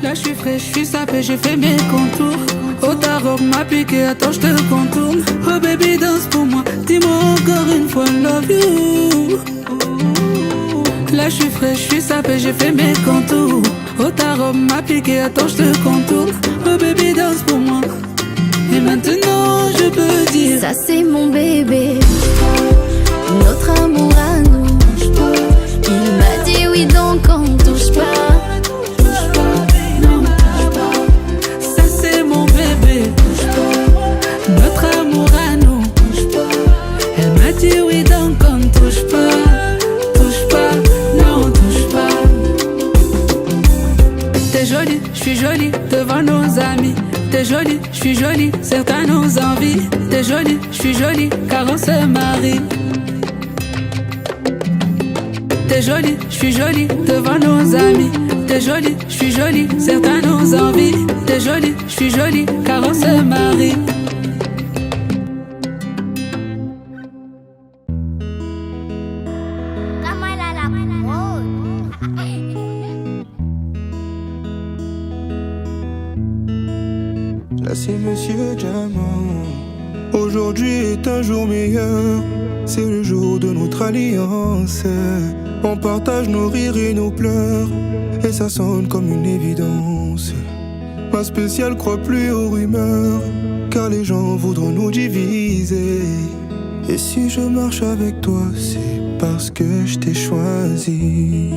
Là je suis frais, je suis sapé, j'ai fait mes contours. Oh ta robe m'a piqué, attends je te contourne. Oh baby danse pour moi, dis-moi encore une fois love you. Là je suis frais, je suis sapé, j'ai fait mes contours. Oh ta robe m'a piqué, attends je te contourne. Oh baby danse pour moi. Et maintenant je peux dire ça c'est mon bébé, notre amour à nous. Il m'a dit oui donc on touche pas. Ça c'est mon bébé, notre amour à nous. Elle m'a dit oui donc on touche pas. Touche pas, non touche pas. T'es jolie, je suis jolie devant nos amis. T'es jolie, je suis jolie, certains nos envies. T'es jolie, je suis jolie, car on se marie. T'es jolie, je suis jolie, devant nos amis. T'es jolie, je suis jolie, certains nos envies. T'es jolie, je suis jolie, car on se marie. Là c'est Monsieur Diamant. Aujourd'hui est un jour meilleur. C'est le jour de notre alliance. On partage nos rires et nos pleurs. Et ça sonne comme une évidence. Ma spéciale croit plus aux rumeurs, car les gens voudront nous diviser. Et si je marche avec toi, c'est parce que je t'ai choisi.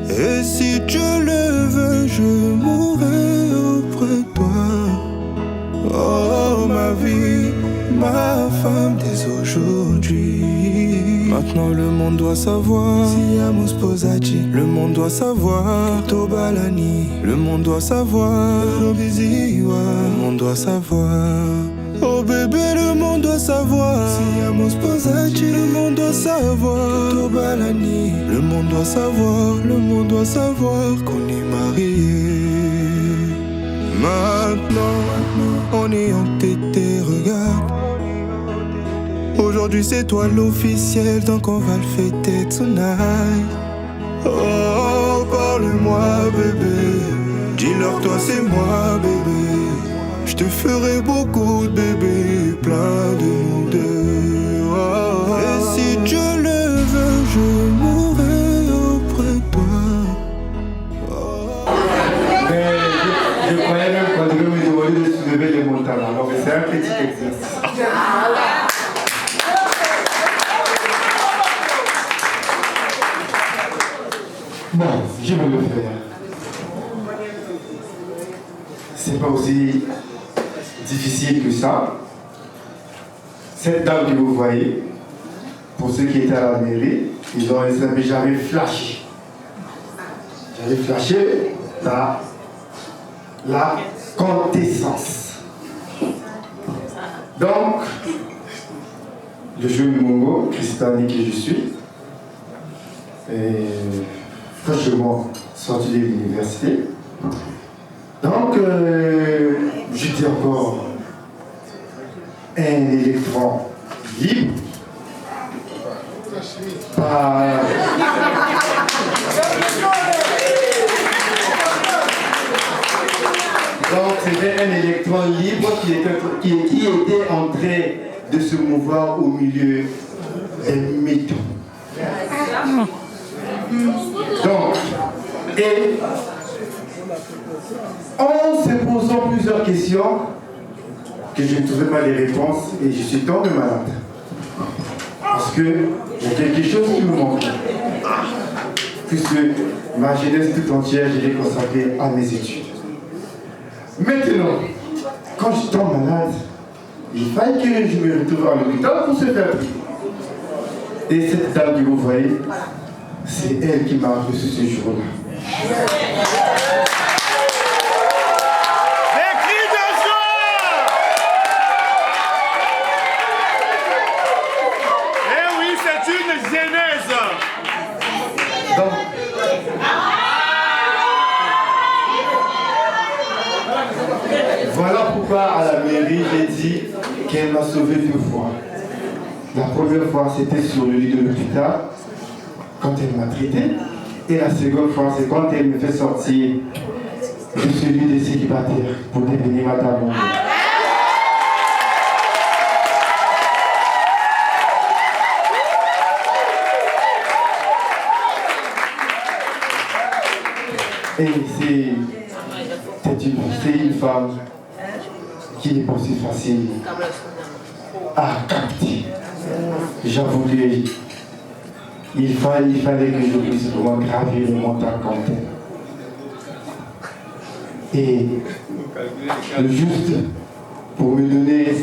Et si Dieu le veut, je mourrai auprès de toi. Oh ma vie, ma femme dès aujourd'hui. Maintenant le monde doit savoir. Siamos Posati, le monde doit savoir. Tobalani, le monde doit savoir. Robiziwa, le monde doit savoir. Oh bébé, le monde doit savoir. Siamos Posati, le monde doit savoir. Tobalani, le monde doit savoir. Le monde doit savoir qu'on est mariés. Maintenant, on est entêté, regarde. Aujourd'hui c'est toi l'officiel, donc on va le fêter tonight. Oh, parle-moi bébé, dis-leur toi c'est moi bébé. Je te ferai beaucoup de bébés, plein de nous deux. Oh, et si Dieu le veut, je mourrai auprès de toi. Mais je croyais même qu'on devait me demander de soulever les montagnes, alors c'est un petit exercice. Bon, je vais le faire. C'est pas aussi difficile que ça. Cette dame que vous voyez, pour ceux qui étaient à la mairie, ils ont essayé, j'avais flashé. J'avais flashé la quintessence. Donc, le jeune Mongo, Christani que je suis, et fraîchement sorti de l'université. Donc, j'étais encore un électron libre. Donc, c'était un électron libre qui était en train de se mouvoir au milieu des métaux. Donc, et en se posant plusieurs questions, que je ne trouvais pas les réponses et je suis tombé malade. Parce que il y a quelque chose qui me manque. Puisque ma jeunesse tout entière, je l'ai consacrée à mes études. Maintenant, quand je tombe malade, il fallait que je me retrouve à l'hôpital pour se faire prier. Et cette dame que vous voyez, c'est elle qui m'a reçu ce jour-là. Les cris de joie! Eh oui, c'est une genèse! Donc, voilà pourquoi à la mairie, j'ai dit qu'elle m'a sauvé 2 fois. La première fois, c'était sur le lit de l'hôpital, quand elle m'a traité. Et la seconde fois, c'est quand elle me fait sortir de celui des célibataires pour devenir madame Mongo. Et c'est une femme qui n'est pas si facile à capter. J'avoue, il fallait que je puisse vraiment gravir les montagnes comme elle. Et le juste pour me donner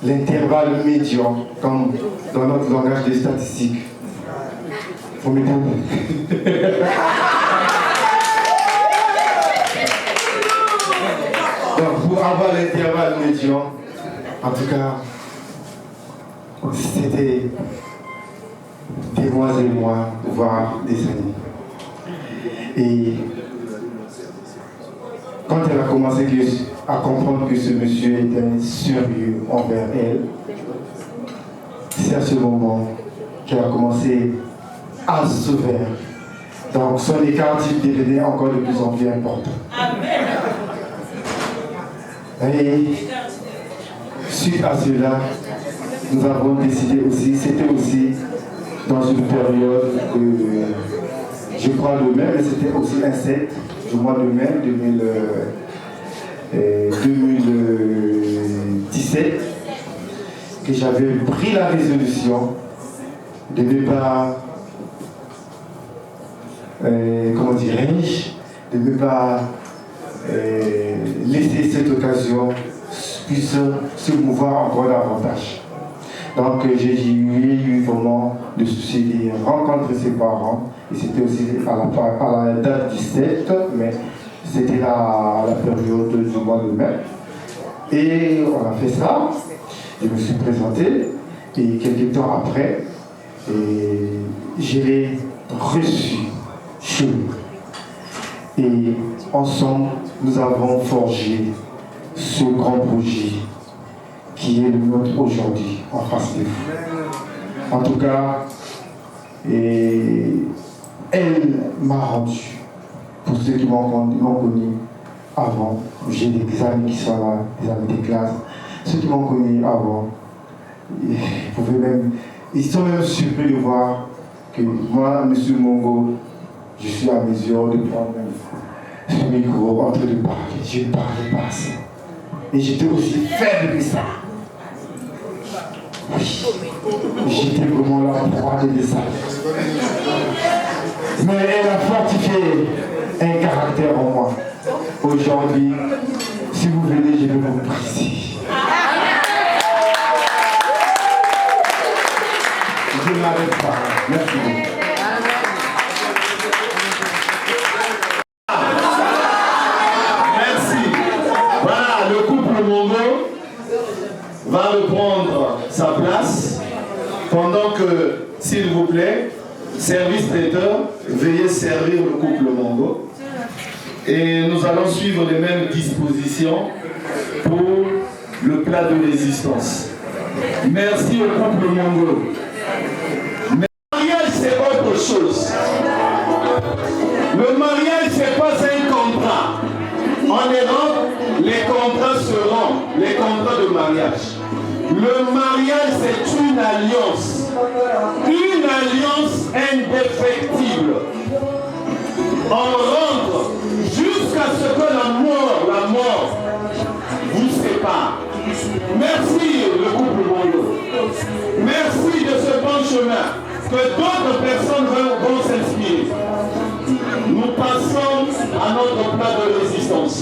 l'intervalle médian, comme dans notre langage des statistiques. Il faut me donner. Donc, pour avoir l'intervalle médian, en tout cas, c'était des mois et mois, voire des années. Et quand elle a commencé à comprendre que ce monsieur était sérieux envers elle, c'est à ce moment qu'elle a commencé à s'ouvrir. Donc son écart devenait encore de plus en plus important. Et suite à cela, nous avons décidé aussi, c'était aussi dans une période, je crois le mai, mais c'était aussi un 7 du mois de mai 2017. que j'avais pris la résolution de ne pas, comment dirais-je, de ne pas laisser cette occasion puisse se mouvoir encore davantage. Donc j'ai eu vraiment le souci de rencontrer ses parents, et c'était aussi à la date 17 mai, c'était la période du mois de mai. Et on a fait ça, je me suis présenté, et quelques temps après, je l'ai reçu chez nous. Et ensemble, nous avons forgé ce grand projet qui est le nôtre aujourd'hui en face de vous. En tout cas, elle m'a rendu, pour ceux qui m'ont connu avant, j'ai des amis qui sont là, des amis de classe, ceux qui m'ont connu avant, ils sont même surpris de voir que moi, M. Mongo, je suis à mesure de prendre ce micro en train de parler. Je ne parlais pas assez. Et j'étais aussi faible que ça. Oui. J'étais vraiment la proie de ça. Mais elle a fortifié un caractère en moi. Aujourd'hui, si vous venez, je vais vous briser. Je ne m'arrête pas. Merci beaucoup. Va reprendre sa place pendant que, s'il vous plaît, service traiteur, veuillez servir le couple Mongo. Et nous allons suivre les mêmes dispositions pour le plat de résistance. Merci au couple Mongo. Mais le mariage, c'est autre chose. Le mariage, c'est pas un contrat. En Europe, les contrats seront les contrats de mariage. Le mariage, c'est une alliance indéfectible. On rentre jusqu'à ce que la mort vous sépare. Merci le couple Mongo. Merci de ce bon chemin que d'autres personnes vont s'inspirer. Nous passons à notre plat de résistance.